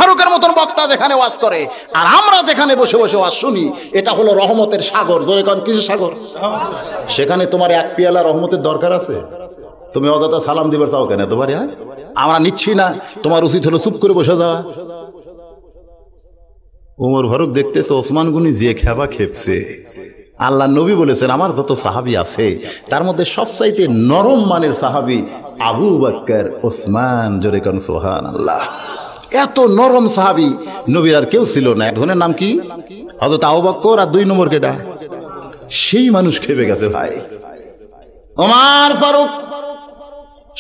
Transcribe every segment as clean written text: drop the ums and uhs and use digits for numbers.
ফারুকের মতন বক্তা যেখানে ওয়াজ করে আর আমরা যেখানে বসে বসে ওয়াজ শুনি, এটা হলো রহমতের সাগর। যেখানে কিসের সাগর? সেখানে তোমার এক পেয়ালা রহমতের দরকার আছে? তুমি অযথা সালাম দিবার চাও কেন এতবারে? আমরা নিচ্ছি না, তোমার উচিত হলো চুপ করে বসে যাওয়া। ওমর ফারুক দেখতেছে ওসমান গনি যে খেপা খেপছে। আল্লাহ নবী বলেছেন আমার যত সাহাবী আছে তার মধ্যে সবচাইতে নরম মানের সাহাবী আবু বকর ওসমান। জোরে কোন সুবহানাল্লাহ। এত নরম সাহাবী নবীর আর কেউ ছিল না। একজনের নাম কি? হযরত আবু বকর। আর 2 নম্বর কেডা? সেই মানুষ খেপে গেছে ভাই। ওমর ফারুক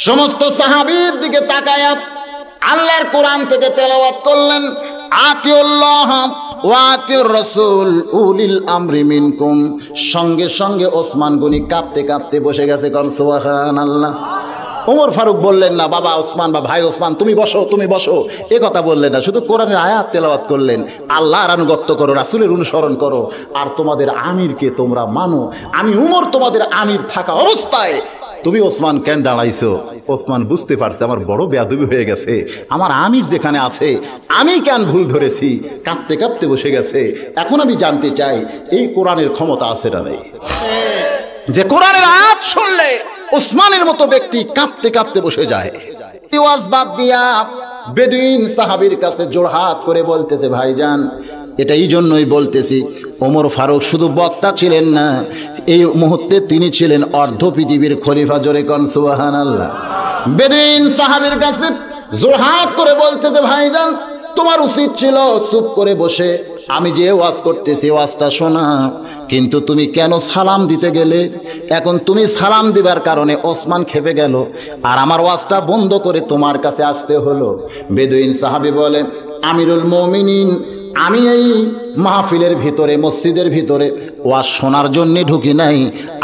সমস্ত সাহাবীর দিকে তাকায়া আল্লাহর কোরআন থেকে তেলাওয়াত করলেন, আতিউল্লাহ ওয়া আতিউর রাসূল উলিল আমরি মিনকুম। সঙ্গে সঙ্গে ওসমান গনি কাঁপতে কাঁপতে বসে গেছে। কোন সুবহানাল্লাহ। ওমর ফারুক বললেন না বাবা ওসমান বা ভাই ওসমান তুমি বসো তুমি বসো, এ কথা বললেন না। শুধু কোরআনের আয়াত তেলাওয়াত করলেন, আল্লাহর আনুগত্য করো, রাসূলের অনুসরণ করো, আর তোমাদের আমিরকে তোমরা মানো। আমি উমর তোমাদের আমির থাকা অবস্থায় তুমি ওসমান কেন দাঁড়াইছো? ওসমান বুঝতে পারছে আমার বড় বেয়াদবি হয়ে গেছে, আমার আমির যেখানে আছে আমি কেন ভুল ধরেছি। কাঁপতে কাঁপতে বসে গেছে। এখন আমি জানতে চাই এই কোরআনের ক্ষমতা আছে না নেই? যে কোরআনের আয়াত শুনলে ওসমানের মতো ব্যক্তি কাঁপতে কাঁপতে বসে যায়। ওয়াজ বাদ দিয়া বেদুইন সাহাবীর কাছে জোড়হাত করে বলতেছে ভাইজান, এটা এই জন্যই বলতেছি ওমর ফারুক শুধু বক্তা ছিলেন না, এই মুহূর্তে তিনি ছিলেন অর্ধ পৃথিবীর খলিফা। জোরে কোন সুবহানাল্লাহ। বেদুইন সাহাবীর কাছে জোড়হাত করে বলতেছে ভাইজান তোমার উচিত ছিল চুপ করে বসে আমি যে ওয়াজ করতেছি ওয়াজটা শোনা, কিন্তু তুমি কেন সালাম দিতে গেলে? এখন তুমি সালাম দিবার কারণে ওসমান খেপে গেল আর আমার ওয়াজটা বন্ধ করে তোমার কাছে আসতে হলো। বেদুইন সাহাবী বলে আমিরুল মুমিনিন, আমি এই মাহফিলের ভিতরে মসজিদের ভিতরে ওয়াজ শোনার জন্য ঢুকি নাই,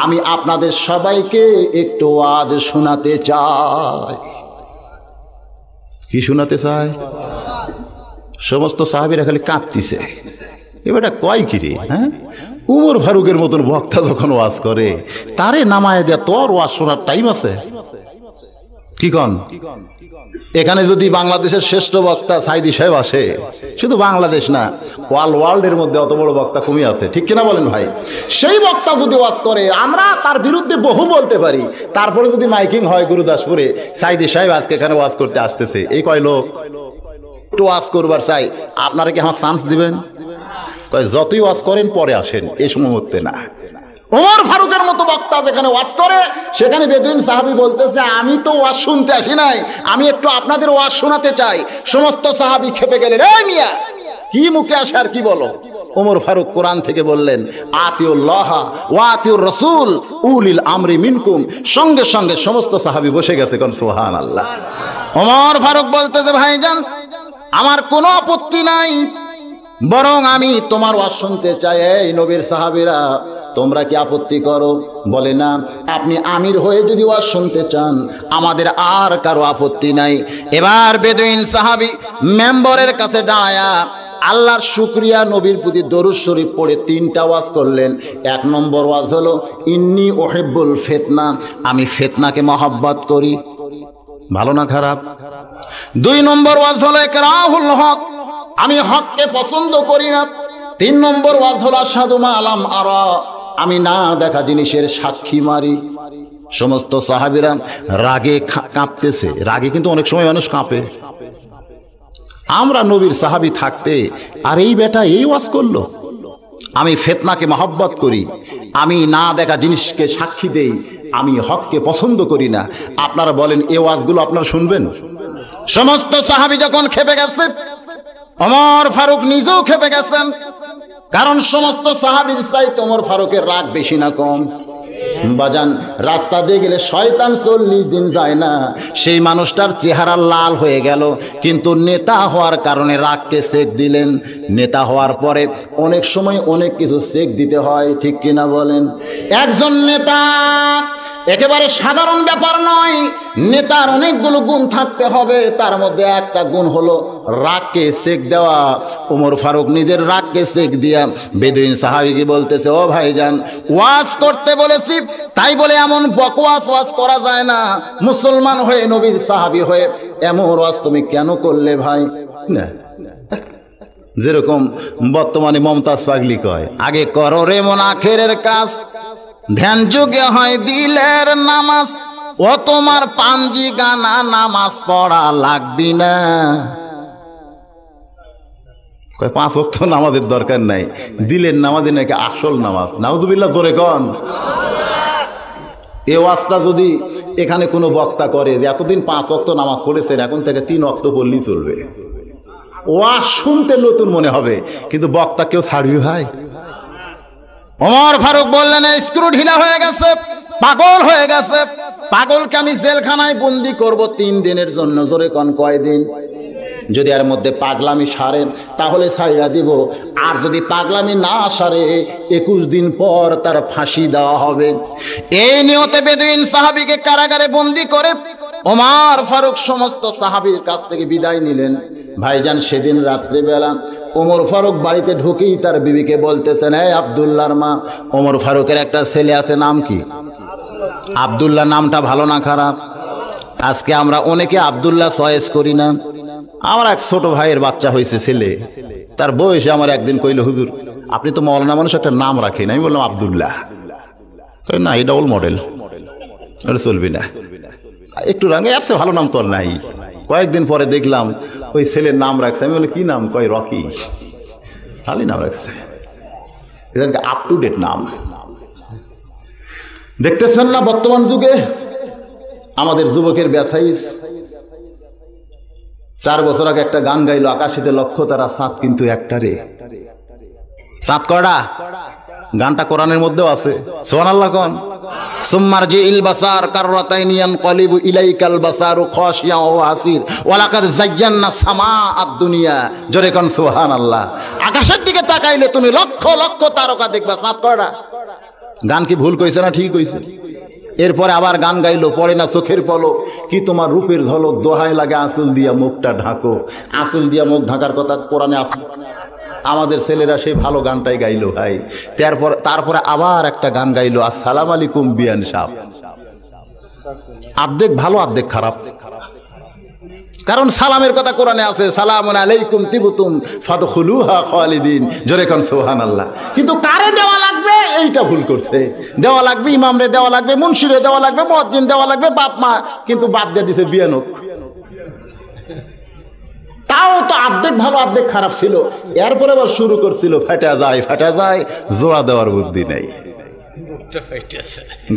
আমি আপনাদের সবাইকে একটু ওয়াজ শোনাতে চাই। কি শোনাতে চাই? সমস্ত সাহাবীরা খালি কাঁপতিছে। এবারটা কয় কি রে? হ্যাঁ, উমর ফারুকের মতন বক্তা যখন ওয়াজ করে তারে নামায় দেয়া তোর ওয়াজ শোনার টাইম আছে? কি কন? এখানে যদি বাংলাদেশের শ্রেষ্ঠ বক্তা সাইদি সাহেব আসে, শুধু বাংলাদেশ না ওয়ার্ল্ডের মধ্যে অত বড় বক্তা কমই আছে, ঠিক কিনা বলেন ভাই? সেই বক্তা যদি ওয়াজ করে আমরা তার বিরুদ্ধে বহু বলতে পারি, তারপরে যদি মাইকিং হয় গুরুদাসপুরে সাইদি সাহেব আজকে এখানে ওয়াজ করতে আসতেছে, এই কয় লোক একটু ওয়াজ করবার চাই, আপনারা কি আমার চান্স দিবেন? কয় যতই ওয়াজ করেন পরে আসেন, এই সময় হতে না। ওমর ফারুকের মতো বক্তা যেখানে ওয়াজ করে সেখানে বেদুইন সাহাবী বলতেছে আমি তো ওয়াজ শুনতে আসি নাই, আমি একটু আপনাদের ওয়াজ শোনাতে চাই। সমস্ত সাহাবী খেপে গেলেন, এই মিয়া কি মুখে আসে আর কি বলো? ওমর ফারুক কোরআন থেকে বললেন আতিউল্লাহ ওয়া আতিউর রাসূল উলিল আমরি মিনকুম। সঙ্গে সঙ্গে সমস্ত সাহাবী বসে গেছে। কোন সুবহানাল্লাহ। ওমর ফারুক বলতেছে ভাইজান আমার কোনো আপত্তি নাই, বরং আমি তোমার ওয়াজ শুনতে চাই। এই নবীর সাহাবীরা তোমরা কি আপত্তি করো? বলে না, আপনি আমির হয়ে যদি ওয়াজ শুনতে চান আমাদের আর কারো আপত্তি নাই। এবার বেদুইন সাহাবী মেম্বরের কাছে দাঁড়ায়া আল্লাহর শুকরিয়া নবীর প্রতি দরুদ শরীফ পড়ে 3টা ওয়াজ করলেন। 1 নম্বর ওয়াজ হলো ইন্নী উহিব্বুল ফিতনা, আমি ফিতনাকে মহব্বত করি। ভালো না খারাপ? 2 নম্বর ওয়াজ হলো ইকরাহুল হক, আমি হককে পছন্দ করি না। 3 নম্বর ওয়াজ হলো আশহাদু মা লাম আরা, আমি না দেখা জিনিসের সাক্ষী মারি। সমস্ত সাহাবীরা রাগে কাঁপতেছে। রাগে কিন্তু অনেক সময় মানুষ কাঁপে। আমরা নবীর সাহাবী থাকতে আর এই বেটা এই ওয়াজ করলো, আমি ফিতনাকে মহব্বত করি, আমি না দেখা জিনিসকে সাক্ষী দেই, আমি হককে পছন্দ করি না। আপনারা বলেন এই ওয়াজগুলো আপনারা শুনবেন? সমস্ত সাহাবী যখন খেপে গেছে, ওমর ফারুক নিজেও খেপে গেছেন। কারণ সমস্ত সাহাবীর চাইতে ওমর ফারুকের রাগ বেশি না কম? বাজান রাস্তা দিয়ে গেলে শয়তান 40 দিন যায় না, সেই মানুষটার চেহারা লাল হয়ে গেল, কিন্তু নেতা হওয়ার কারণে রাগকে সেক দিলেন। নেতা হওয়ার পরে অনেক সময় অনেক কিছু সেক দিতে হয়, ঠিক কিনা বলেন? একজন নেতা একেবারে সাধারণ ব্যাপার নয়, নেতার অনেকগুলো গুণ থাকতে হবে, তার মধ্যে একটা গুণ হলো রাগকে সেক দেওয়া। ওমর ফারুক নিজের রাগকে সেক দিয়া বেদুইন সাহাবীকে বলতেছে, ও ভাইজান ওয়াজ করতে বলেছি তাই বলে এমন বকওয়াস ওয়াজ করা যায় না। মুসলমান হয়ে নবীর সাহাবী হয়ে এমন ওয়াজ তুমি কেন করলে ভাই? না, যেরকম বর্তমানে মমতাজ পাগলি কয়, আগে করো রে মন আখেরের কাজ, ধ্যান যুগে হয় দিলের নামাজ, ও তোমার পাঞ্জি গানা নামাজ পড়া লাগবি না। কয় 5 ওয়াক্ত নামাজের দরকার নাই, দিলের নামাজে নাকি আসল নামাজ। নাউজুবিল্লাহ, জোরে কন। এ ওয়াজটা যদি এখানে কোনো বক্তা করে যে এতদিন 5 ওয়াক্ত নামাজ পড়েছেন, এখন থেকে 3 ওয়াক্ত পড়লেই চলবে, ওয়াজ শুনতে নতুন মনে হবে, কিন্তু বক্তা কেউ ছাড়বি ভাই? ওমর ফারুক বললেন, স্ক্রু ঢিলা হয়ে গেছে, পাগল হয়ে গেছে, পাগলকে আমি জেলখানায় বন্দি করব 3 দিনের জন্য। জোরে কন, কয়দিন? যদি এর মধ্যে পাগলামি সারে তাহলে ছাইড়া দিব, আর যদি পাগলামি না সারে 21 দিন পর তার ফাঁসি দেওয়া হবে। এই নিয়তে বেদুইন সাহাবীকে কারাগারে বন্দি করে ওমর ফারুক সমস্ত সাহাবীর কাছ থেকে বিদায় নিলেন। ভাইজান, সেদিন রাত্রিবেলা ওমর ফারুক বাড়িতে ঢুকেই তার বিবিকে বলতেছেন, এই আব্দুল্লাহর মা, ওমর ফারুকের একটা ছেলে আছে, নাম কি? আব্দুল্লাহ। নামটা ভালো না খারাপ? আজকে আমরা অনেকে আব্দুল্লাহ চয়েস করি না। আমার এক ছোট ভাইয়ের বাচ্চা হয়েছে ছেলে, তার বয়সে আমার একদিন কইল, হুজুর আপনি তো মৌলানা মানুষ, একটা নাম রাখেন। আমি বললাম আব্দুল্লাহ। না, এই ডবল মডেল, ওটা চলবি না, একটু রাঙে আসছে, ভালো নাম তোর নাই। কয়েকদিন পরে দেখলাম ওই ছেলের নাম রাখছে। আমি বলি কি নাম? কয় রকি। ভালোই নাম রাখছে, আপ টু ডেট নাম। দেখতেছেন না বর্তমান যুগে আমাদের যুবকের ব্যবসায়ী 4 বছর আগে একটা গান গাইলো, আকাশিতে লক্ষ তারা, চাঁদ কিন্তু একটা রে। চাঁদ কয়টা? গানটা কোরআনের মধ্যেও আছে, সুবহানাল্লাহ কোন। সুম্মারজি ইল বাসার কাররাতাইনি ইয়ানকালিবু ইলাইকাল বাসারু খাশিয়া ওয়া হাসির ওয়া লাকাদ যায়্যানা সামাআদ দুনিয়া। জোরে কোন সুবহানাল্লাহ। আকাশের দিকে তাকাইলে তুমি লক্ষ লক্ষ তারকা দেখবা, চাঁদ কয়টা? গান কি ভুল কইছে না ঠিক কইছে? এরপরে আবার গান গাইলো, পড়ে না চোখের পলক, কি তোমার রূপের ঝলক, দোহাই লাগে আঁচল দিয়া মুখটা ঢাকো। আঁচল দিয়া মুখ ঢাকার কথা কোরআনে আছে। আমাদের ছেলেরা সেই ভালো গানটাই গাইলো ভাই। তারপরে আবার একটা গান গাইলো, আসসালামু আলাইকুম বিয়ান সাহেব। আর্ধেক ভালো আর্ধেক খারাপ, কারণ সালামের কথা কোরআনে আছে, সালামুন আলাইকুম তিবতুম ফাদখুলুহা খালিদিন। জোরে কোন সুবহানাল্লাহ। কিন্তু কারে দেওয়া লাগবে এইটা ভুল করছে। দেওয়া লাগবে ইমামরে, দেওয়া লাগবে মুন্সিরে, দেওয়া লাগবে মুয়াজ্জিন, দেওয়া লাগবে বাপ মা, কিন্তু বাদ দিয়ে দিছে বিয়ানক। তাও তো অর্ধেক ভালো অর্ধেক খারাপ ছিল। এরপরে আবার শুরু করছিল ফাটা যায়, জোড়া দেওয়ার বুদ্ধি নেই।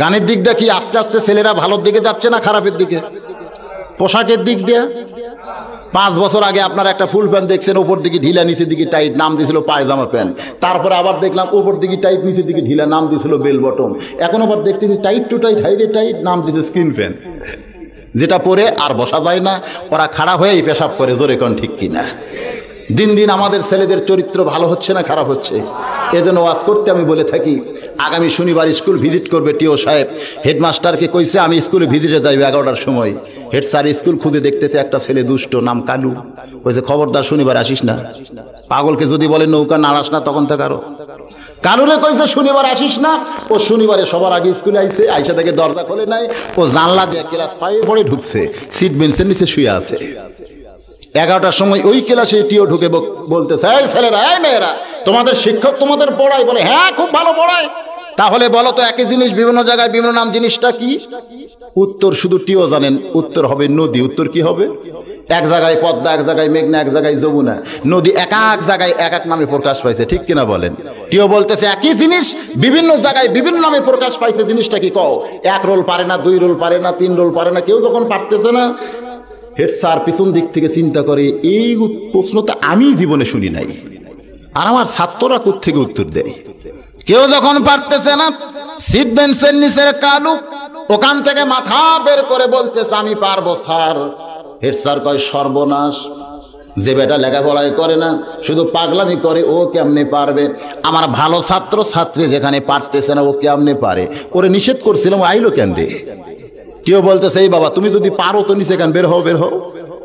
গানের দিক দিয়ে কি আস্তে আস্তে ছেলেরা ভালোর দিকে যাচ্ছে না খারাপের দিকে? পোশাকের দিক দিয়ে 5 বছর আগে আপনার একটা ফুল প্যান্ট দেখছেন, উপর দিকে ঢিলা নিচের দিকে টাইট, নাম দিয়েছিল পায়জামা প্যান্ট। তারপরে আবার দেখলাম উপর দিকে টাইট নিচের দিকে ঢিলা, নাম দিয়েছিল বেল বটম। এখন আবার দেখতেছি টাইট টু টাইট, হাইরে টাইট, নাম দিয়েছে স্কিন প্যান্ট। যেটা পরে আর বসা যায় না, ওরা খাড়া হয়েই পেশাব করে। জোরে কোন ঠিক কিনা? দিন দিন আমাদের ছেলেদের চরিত্র ভালো হচ্ছে না খারাপ হচ্ছে? এজন্য ওয়াজ করতে আমি বলে থাকি, আগামী শনিবার স্কুল ভিজিট করবে টিও সাহেব। হেডমাস্টারকে কইছে আমি স্কুলে ভিজিটে যাইবে 11টার সময়। হেড স্যার স্কুল খুঁজে দেখতেছে একটা ছেলে দুষ্ট, নাম কালু। কইছে খবরদার শনিবার আসিস না। পাগলকে যদি বলে নৌকা নাড়াস না, তখন থেকে আরো কালুরে কইছে শনিবার আসিস না। ও শনিবারে সবার আগে স্কুলে আইছে, আইসা থেকে দরজা খোলে নাই, ও জানলা দিয়ে ক্লাস 5 পড়ে ঢুকছে, সিট বেঞ্চের নিচে শুয়ে আছে। 11টার সময় ওই ক্লাসে টিও ঢুকে বলতেছে, এই ছেলেরা, এই মেয়েরা, তোমাদের শিক্ষক তোমাদের পড়ায়? বলে হ্যাঁ, খুব ভালো পড়ায়। তাহলে বলো তো একই জিনিস বিভিন্ন জায়গায় বিভিন্ন নাম, জিনিসটা কি? উত্তর শুধু টিও জানেন, উত্তর হবে নদী। উত্তর কি হবে? এক জায়গায় পদ্মা, এক জায়গায় মেঘনা, এক জায়গায় যমুনা। নদী এক এক জায়গায় এক এক নামে প্রকাশ পাইছে, ঠিক কিনা বলেন? টিও বলতেছে একই জিনিস বিভিন্ন জায়গায় বিভিন্ন নামে প্রকাশ পাইছে, জিনিসটা কি কও? 1 রোল পারে না, 2 রোল পারে না, 3 রোল পারে না, কেউ যখন পারতেছে না, হেড স্যার পিছন দিক থেকে চিন্তা করে, এই প্রশ্ন তো আমি জীবনে শুনি নাই, আর আমার ছাত্ররা কোত্থেকে উত্তর দেয়? কেউ যখন পারতেছে না, সিট বেঞ্চের নিচের কালু ওখান থেকে মাথা বের করে বলতেছে আমি পারবো স্যার। হেড স্যার কয় সর্বনাশ, যে বেটা লেখাপড়াই করে না, শুধু পাগলামি করে, ও কেমনে পারবে? আমার ভালো ছাত্র ছাত্রী যেখানে পারতেছে না, ও কেমনে পারে? ওরে নিষেধ করছিলাম, আইলো কেন রে? টিও বলতেছে এই বাবা, তুমি যদি পারো তো নিচে কেন, বের হও বের হও।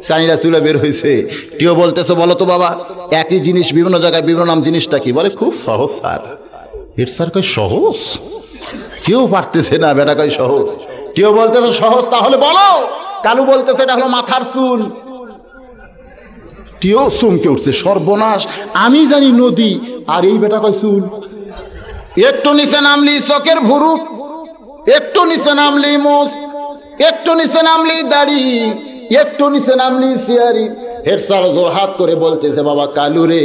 চাইরা চুলে বের হয়েছে। টিও বলতেছে বলো তো বাবা, একই জিনিস বিভিন্ন জায়গায় বিভিন্ন নাম, জিনিসটা কি? বলে খুব সহজ স্যার। হেড স্যার কয় সহজ? কেউ পারতেছে না, বেটা কয় সহজ। টিও বলতেছে সহজ, তাহলে বলো। কালু বলতেছে এটা হলো মাথার চুল। কেউ চমকে উঠছে, সর্বনাশ, আমি জানি নদী আর এই বেটা কয় চুল। একটু নিচে নামলি চোখের ভুরু, একটু নিচে নামলি মোষ, একটু নিচে নামলি দাড়ি, একটু নিচে নামলি সিয়ারি। হেড স্যার জোর হাত করে বলতেছে, বাবা কালু রে,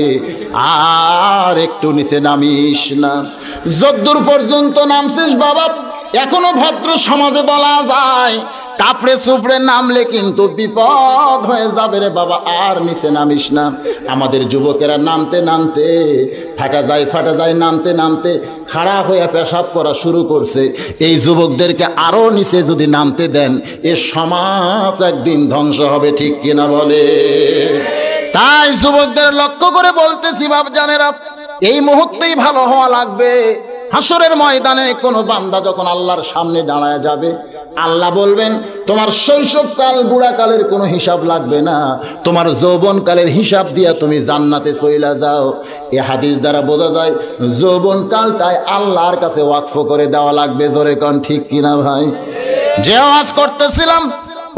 আর একটু নিচে নামিস না। যদ্দূর পর্যন্ত নামছিস বাবা, এখনো ভদ্র সমাজে বলা যায় কাপড়ে সুপড়ে নামলে কিন্তু বিপদ হয়ে যাবে রে বাবা, আর নিচে নামিস না। আমাদের যুবকেরা নামতে নামতে ফাটা যায়, নামতে নামতে খাড়া হয়ে পেশাব করা শুরু করছে। এই যুবকদেরকে আরো নিচে যদি নামতে দেন, এ সমাজ একদিন ধ্বংস হবে, ঠিক কিনা বলে? তাই যুবকদের লক্ষ্য করে বলতেছি, বাপজানেরা, এই মুহূর্তেই ভালো হওয়া লাগবে। হাসরের ময়দানে কোনো বান্দা যখন আল্লাহর সামনে দাঁড়ায় যাবে, আল্লাহ বলবেন, তোমার শৈশবকাল বুড়াকালের কোনো হিসাব লাগবে না, তোমার যৌবনকালের হিসাব দিয়া তুমি জান্নাতে চইলা যাও। এ হাদিস দ্বারা বোঝা যায় যৌবনকালটাই আল্লাহর কাছে ওয়াকফ করে দেওয়া লাগবে। জোরে কোন ঠিক কিনা ভাই? যে আওয়াজ করতেছিলাম,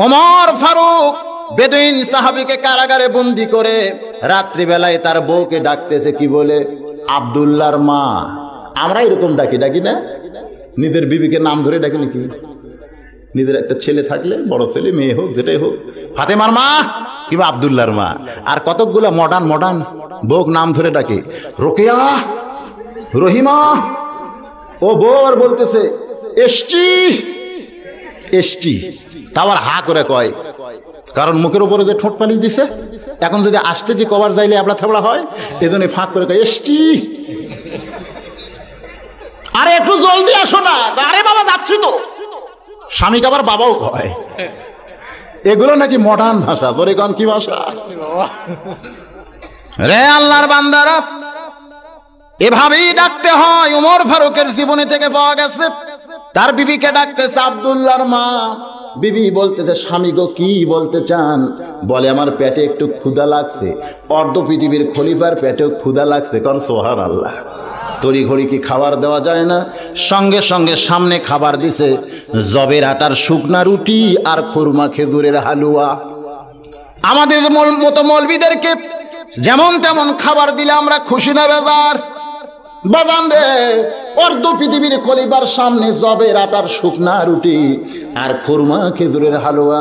ওমর ফারুক বেদুইন সাহাবীকে কারাগারে বন্দি করে রাত্রিবেলায় তার বউকে ডাকতেছে, কি বলে? আব্দুল্লাহর মা। আমরা এরকম ডাকি না? নিজের বিবিকে নাম ধরে ডাকি নাকি? নিজের একটা ছেলে থাকলে, বড় ছেলে মেয়ে হোক যেটাই হোক, ফাতেমার মা কিংবা আব্দুল্লাহর মা। আর কতকগুলা মডার্ন বউক নাম ধরে ডাকে, রোকেয়া, রহিমা। ও বউ আর বলতেছে এসটি, তা আবার হা করে কয়, কারণ মুখের উপরে যে ঠোঁট পালিয়ে দিছে, এখন যদি আসতে যে কবার যাইলে এবড়া থেবড়া হয়, এজন্য ফাঁক করে কয় এসটি। আরে একটু জলদি আসো না। আরে বাবা যাচ্ছি তো। স্বামীকে আবার বাবাও কয়। এগুলো নাকি মডার্ন ভাষা। তোর এখন কি ভাষা রে? আল্লাহর বান্দারা, এভাবেই ডাকতে হয়। ওমর ফারুকের জীবনী থেকে পাওয়া গেছে, তার বিবিকে ডাকতেছে আব্দুল্লাহর মা। বিবি বলতেছে, স্বামী গো কি বলতে চান? বলে, আমার পেটে একটু ক্ষুধা লাগছে। অর্ধ পৃথিবীর খলিফার পেটেও ক্ষুধা লাগছে। কারণ সুবহানাল্লাহ, তরি ঘড়ি কি খাবার দেওয়া যায় না? সঙ্গে সঙ্গে সামনে খাবার দিছে, জবের আটার শুকনা রুটি আর খুরমা খেজুরের হালুয়া। আমাদের মতো মৌলবীদেরকে যেমন তেমন খাবার দিলে আমরা খুশি না বেজার? বাদান রে, অর্ধ পৃথিবীর খলিফার সামনে জবের আটার শুকনা রুটি আর খুরমা খেজুরের হালুয়া।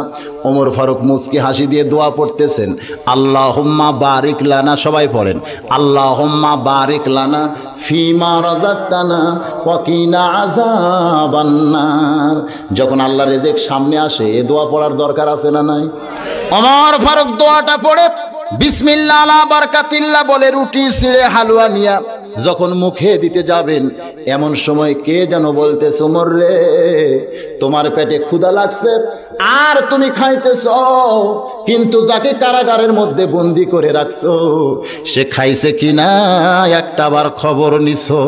ওমর ফারুক মুচকি হাসি দিয়ে দোয়া পড়তেছেন, আল্লাহুম্মা বারিক লানা। সবাই পড়েন, আল্লাহুম্মা বারিক লানা ফিমা রাযাকতানা ওয়া কিনা আযাবান নার। যখন আল্লাহর রিজিক সামনে আসে, এ দোয়া পড়ার দরকার আছে না নাই? ওমর ফারুক দোয়াটা পড়ে বিসমিল্লাহ আলা বারাকাতিল্লাহ বলে রুটি ছিঁড়ে হালুয়া নিয়া যখন মুখে দিতে যাবেন, এমন সময় কে যেন বলতেছে, ওমর রে, তোমার পেটে ক্ষুধা লাগছে আর তুমি খাইতেছ, কিন্তু যাকে কারাগারের মধ্যে বন্দি করে রাখছো সে খাইছে কিনা একটা বার খবর নিছো?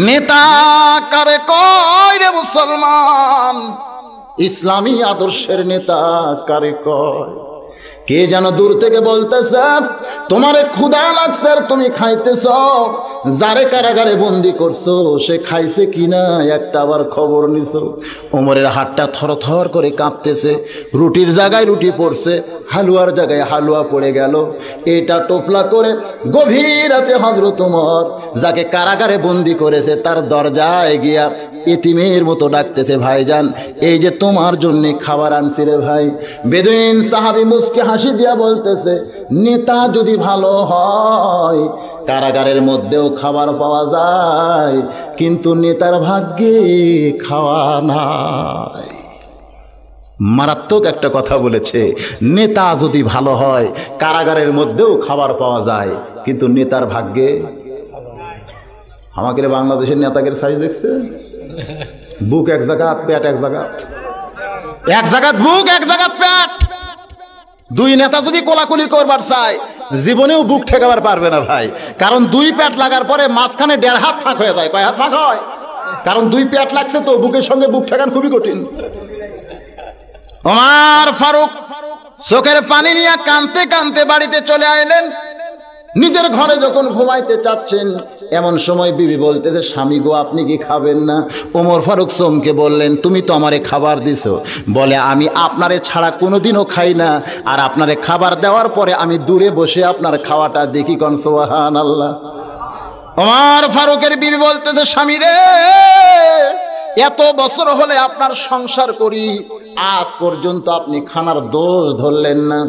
নেতা কারে কয় রে মুসলমান? ইসলামী আদর্শের নেতা কারে কয়? কে যেন দূর থেকে বলতেছে, তোমারে ক্ষুধা লাগছে আর তুমি খাইতেছ, যারে কারাগারে বন্দি করছো সে খাইছে কিনা একটা আবার খবর নিছো? ওমরের হাতটা থরথর করে কাঁপতেছে। রুটির জায়গায় রুটি পড়ছে, হালুয়ার জায়গায় হালুয়া পড়ে গেল। এটা টোপলা করে গভীর রাতে হযরত ওমর যাকে কারাগারে বন্দি করেছে তার দরজায় গিয়া এতিমের মতো ডাকতেছে, ভাইজান, এই যে তোমার জন্য খাবার আনছি রে ভাই। বেদুইন সাহাবী মুচকি হাসি দিয়া বলতেছে, নেতা যদি ভালো হয় কারাগারের মধ্যেও খাবার পাওয়া যায়, কিন্তু নেতার ভাগ্যে খাওয়া নাই। মারাত্মক একটা কথা বলেছে, নেতা যদি ভালো হয় কারাগারের মধ্যেও খাবার পাওয়া যায়, কিন্তু নেতার ভাগ্যে। আমাদের বাংলাদেশের নেতাদের সাইজ দেখছে, বুক এক জায়গা, পেট এক জায়গা, এক জায়গা বুক এক জায়গা পেট। দুই নেতা যদি কোলাকুলি করবার চায়, জীবনেও বুক ঠেকাবার পারবে না ভাই। কারণ দুই পেট লাগার পরে মাঝখানে 1.5 হাত ফাঁক হয়ে যায়। কয় হাত ফাঁক হয়? কারণ দুই পেট লাগছে তো, বুকের সঙ্গে বুক ঠেকান খুবই কঠিন। ওমর ফারুক চোখের পানি নিয়ে কাঁদতে কাঁদতে বাড়িতে চলে আইলেন। নিজের ঘরে যখন ঘুমাইতে চাচ্ছেন, এমন সময় বিবি বলতেছে, স্বামী গো আপনি কি খাবেন না? ওমর ফারুক চমকে বললেন, তুমি তো আমারে খাবার দিছো। বলে, আমি আপনারে ছাড়া কোনোদিনও খাই না, আর আপনারে খাবার দেওয়ার পরে আমি দূরে বসে আপনার খাওয়াটা দেখি। কোন সুবহানাল্লাহ। ওমর ফারুকের বিবি বলতেছে, স্বামী রে, এত বছর হলে আপনার সংসার করি, আজ পর্যন্ত আপনি খানার দোষ ধরলেন না।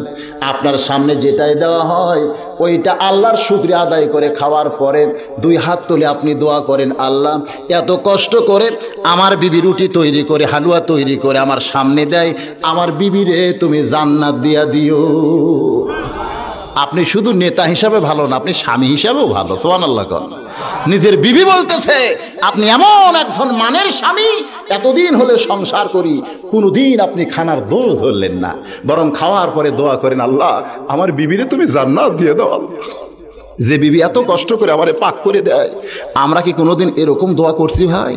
আপনার সামনে যেটাই দেওয়া হয় ওইটা আল্লাহর শুকরিয়া আদায় করে খাওয়ার পরে দুই হাত তুলে আপনি দোয়া করেন, আল্লাহ এত কষ্ট করে আমার বিবি রুটি তৈরি করে, হালুয়া তৈরি করে আমার সামনে দেয়, আমার বিবিরে তুমি জান্নাত দিয়া দিও। আপনি শুধু নেতা হিসাবে ভালো না, আপনি স্বামী হিসাবেও ভালো। সুবহানাল্লাহ। নিজের বিবি বলতেছে, আপনি এমন একজন মানের স্বামী, এতদিন হলে সংসার করি, কোনোদিন আপনি খানার দোষ ধরলেন না, বরং খাওয়ার পরে দোয়া করেন, আল্লাহ আমার বিবিরে তুমি জান্নাত দিয়ে দাও। যে বিবি এত কষ্ট করে আমারে পাক করে দেয়, আমরা কি কোনোদিন এরকম দোয়া করছি ভাই?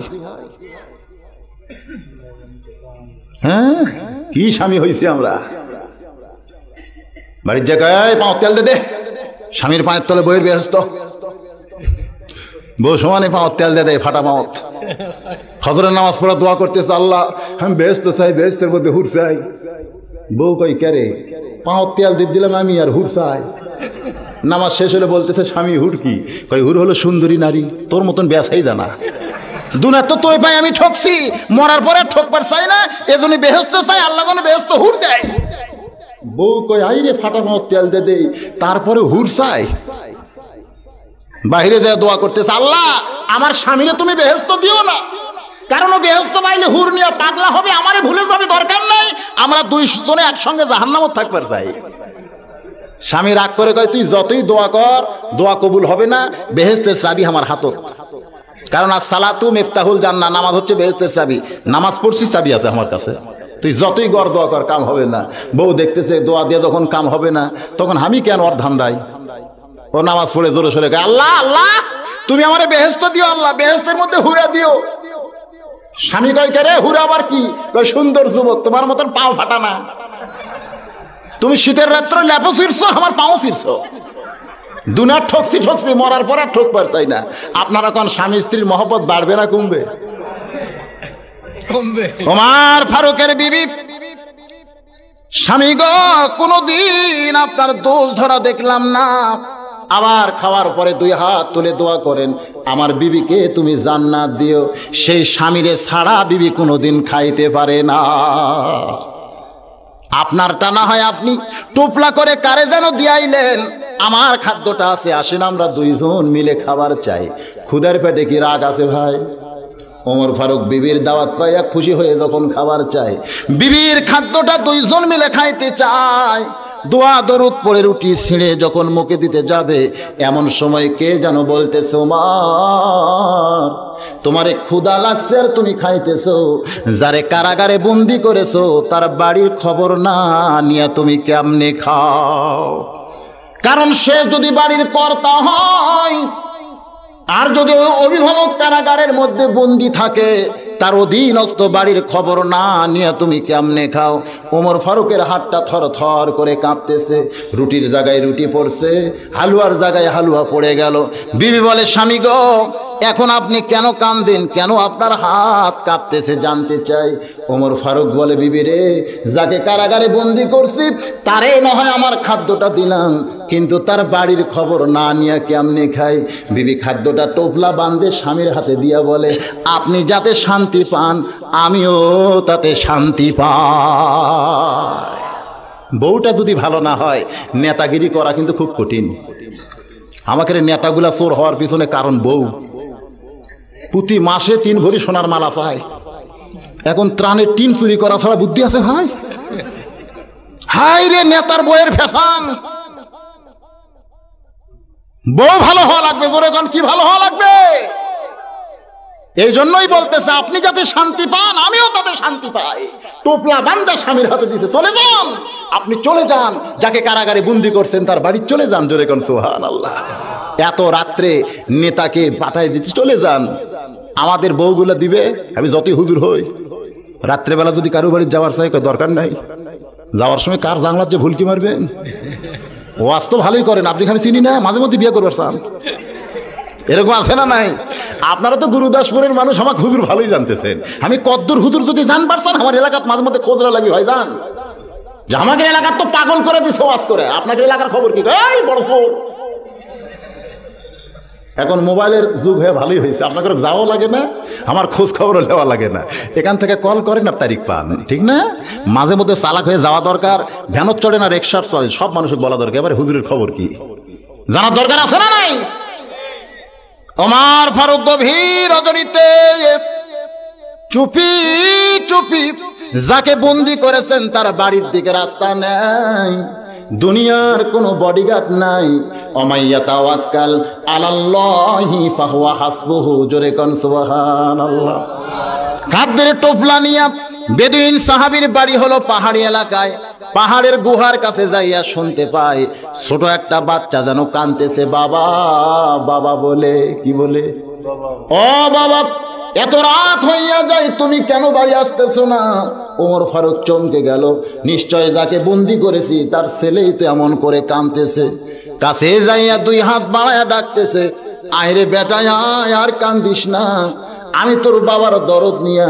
হ্যাঁ, কি স্বামী হয়েছি আমরা। বাড়ির জায়গায় পাঁচ তেল দে, স্বামীর পায়ের তলে বইয়ের ব্যস্ত, বউ সমানে পাঁচ তেল দে, ফাটা মাওত। ফজরের নামাজ পড়া দোয়া করতেছে, আল্লাহ আমি ব্যস্ত চাই, ব্যস্তের মধ্যে হুর চাই। বউ কই ক্যারে পাঁচ তেল দিয়ে দিলাম আমি, আর হুর চাই। নামাজ শেষ হলে বলতেছে, স্বামী হুর কি? কই হুর হলো সুন্দরী নারী, তোর মতন বেসাই জানা। দুনিয়া তো তোর পাই আমি ঠকছি, মরার পরে ঠকবার চাই না, এজন্য বেহেস্ত চাই, আল্লাহ যেন বেহেস্ত হুর দেয়। বউ কই আইরে ফাটা মাওত তেল দে দেই, তারপরে হুর চাই। বাইরে যায় দোয়া করতেছে, আল্লাহ আমার স্বামীরে তুমি বেহেস্ত দিও না, কারণ ও বেহেস্ত পাইলে হুর নিয়ে পাগলা হবে, আমারে ভুলে যাবে, দরকার নাই, আমরা দুই জনে একসঙ্গে জাহান্নামত থাকবার চাই। স্বামী রাগ করে কয়, তুই যতই দোয়া কর দোয়া কবুল হবে না, বেহেস্তের চাবি আমার হাতত। কারণ আর সালাতু মিফতাহুল জান্নাহ, নামাজ হচ্ছে বেহেস্তের চাবি, নামাজ পড়ছি চাবি আছে আমার কাছে, তুই যতই গড় দোয়া কর কাম হবে না। বউ দেখতেছে দোয়া দিয়ে যখন কাম হবে না, তখন আমি কেন ওর ধান্দাই? ও নামাজ পড়ে জোরে সোরে কয়, আল্লাহ আল্লাহ তুমি আমারে বেহেস্ত দিও, আল্লাহ বেহেস্তের মধ্যে হুরা দিও। স্বামী কয়, কে রে হুরা আবার কি? কয়, সুন্দর যুবক, তোমার মতন পাও ফাটা না, তুমি শীতের রাত্রে ল্যাপো ছিড়ছো, আমার পাও ছিড়ছো। দুনিয়ার ঠকছি ঠকছি, মরার পর আর ঠকবার চাই না। আপনারা কোন স্বামী স্ত্রীর মহব্বত বাড়বে না কমবে? ওমর ফারুকের বিবি, স্বামী গো কোনদিন আপনার দোষ ধরা দেখলাম না। আবার খাওয়ার পরে দুই হাত তুলে দোয়া করেন, আমার বিবিকে তুমি জান্নাত দিও। সেই স্বামীরে ছাড়া বিবি কোনোদিন খাইতে পারে না। আপনারটা না হয় আপনি টোপলা করে কারে যেন দিয়াইলেন, আমার খাদ্যটা আছে, আসেন আমরা দুইজন মিলে খাবার চাই। ক্ষুধার পেটে কি রাগ আছে ভাই? ওমর ফারুক বিবির দাওয়াত পাইয়া খুশি হয়ে যখন খাবার চায়, বিবির খাদ্যটা দুইজন মিলে খাইতে চায়, দোয়া দরুদ পড়ে রুটি ছিঁড়ে যখন মুখে দিতে যাবে, এমন সময় কে যেন বলতেছে, ওমর তোমারে ক্ষুধা লাগছে আর তুমি খাইতেছো, যারে কারাগারে বন্দি করেছো তার বাড়ির খবর না নিয়ে তুমি কেমনে খাও? কারণ সে যদি বাড়ির কর্তা হয়, আর যদি অভিভাবক কারাগারের মধ্যে বন্দি থাকে, তার অধীনস্থ বাড়ির খবর না নিয়ে তুমি কেমনে খাও? ওমর ফারুকের হাতটা থর থর করে কাঁপতেছে, রুটির জায়গায় রুটি পড়ছে, হালুয়ার জায়গায় হালুয়া পড়ে গেল। বিবি বলে, স্বামী গো এখন আপনি কেন কাঁদেন, কেন আপনার হাত কাঁপতেছে জানতে চাই। ওমর ফারুক বলে, বিবি রে, যাকে কারাগারে বন্দি করছি তারে না হয় আমার খাদ্যটা দিলাম, কিন্তু তার বাড়ির খবর না নিয়ে কেমনে খাই? বিবি খাদ্যটা টোপলা বাঁধে স্বামীর হাতে দিয়া বলে, আপনি যাতে শান্তি পান আমিও তাতে শান্তি পাই। বউটা যদি ভালো না হয়, নেতাগিরি করা কিন্তু খুব কঠিন। আমাকে নেতাগুলা চোর হওয়ার পিছনে কারণ বউ। প্রতি মাসে 3 ভরি সোনার মালা চায়, এখন ত্রাণের টিন চুরি করা ছাড়া বুদ্ধি আছে ভাই? হাই রে নেতার বউয়ের ফ্যাশন। বউ ভালো হওয়া লাগবে, জোরে কোন কি ভালো হওয়া লাগবে? এই জন্যই বলতেছে, আপনি যাতে শান্তি পান আমিও তাতে শান্তি পাই। টোপলা বান্দা স্বামীর হাতে দিতে, চলে যান, আপনি চলে যান, যাকে কারাগারে বন্দি করছেন তার বাড়ি চলে যান, জোরে কোন সুবহানাল্লাহ। এত রাত্রে নেতাকে পাঠাই দিতে, চলে যান, আমাদের বউগুলা দিবে। আমি যতই হুজুর হই, রাত্রেবেলা যদি কারো বাড়ি যাওয়ার চাই, দরকার নাই, যাওয়ার সময় কার জানলার যে ভুলকি মারবেন? ওয়াজ তো ভালোই করেন, আপনি খালি চিনি না, মাঝে মধ্যে বিয়ে করবার চান, এরকম আছে না নাই? আপনারা তো গুরুদাসপুরের মানুষ, আমাকে হুজুর ভালোই জানতেছেন। আমি কদ্দুর হুজুর যদি জান পারছেন, আমার এলাকার মাঝে মধ্যে খোঁজরা লাগি ভাই জান, যে আমাকে এলাকার তো পাগল করে দিচ্ছে ওয়াজ করে, আপনাকে এলাকার খবর কি? এই বড় ফোন, এখন মোবাইলের যুগ হয়ে ভালোই হয়েছে, আপনাকে যাওয়া লাগে না, আমার খোঁজ খবরও নেওয়া লাগে না, এখান থেকে কল করেন আর তারিখ পান, ঠিক না? মাঝে মধ্যে চালাক হয়ে যাওয়া দরকার, ভ্যানত চড়ে না রিকশার চলে, সব মানুষকে বলা দরকার এবার হুজুরের খবর কি জানার দরকার আছে না নাই? ওমর ফারুক গভীর রজনীতে চুপি চুপি যাকে বন্দি করেছেন তার বাড়ির দিকে রাস্তা নেই, দুনিয়ার কোনো বডিগার্ড নাই। ওমাইয়া তাওয়াক্কাল আলাল্লাহি ফাহুয়া হাসবুহু, জোরে কোন সুবহানাল্লাহ। খাদ্যের টোপলা নিয়া বেদুইন সাহাবীর বাড়ি হলো পাহাড়ি এলাকায়, পাহাড়ের গুহার কাছে যাইয়া শুনতে পায় ছোট একটা বাচ্চা যেন কাঁদতেছে, বাবা বাবা বলে। কি বলে? ও বাবা, এত রাত হইয়া যায়, তুমি কেন বাড়ি আসতেছো না? ওমর ফারুক চমকে গেল, নিশ্চয় যাকে বন্দি করেছি তার ছেলেই তো এমন করে কাঁদতেছে। কাছে যাইয়া দুই হাত বাড়াইয়া ডাকতেছে, আয়রে বেটা আয়, আর কান্দিস না, আমি তোর বাবার দরদ নিয়া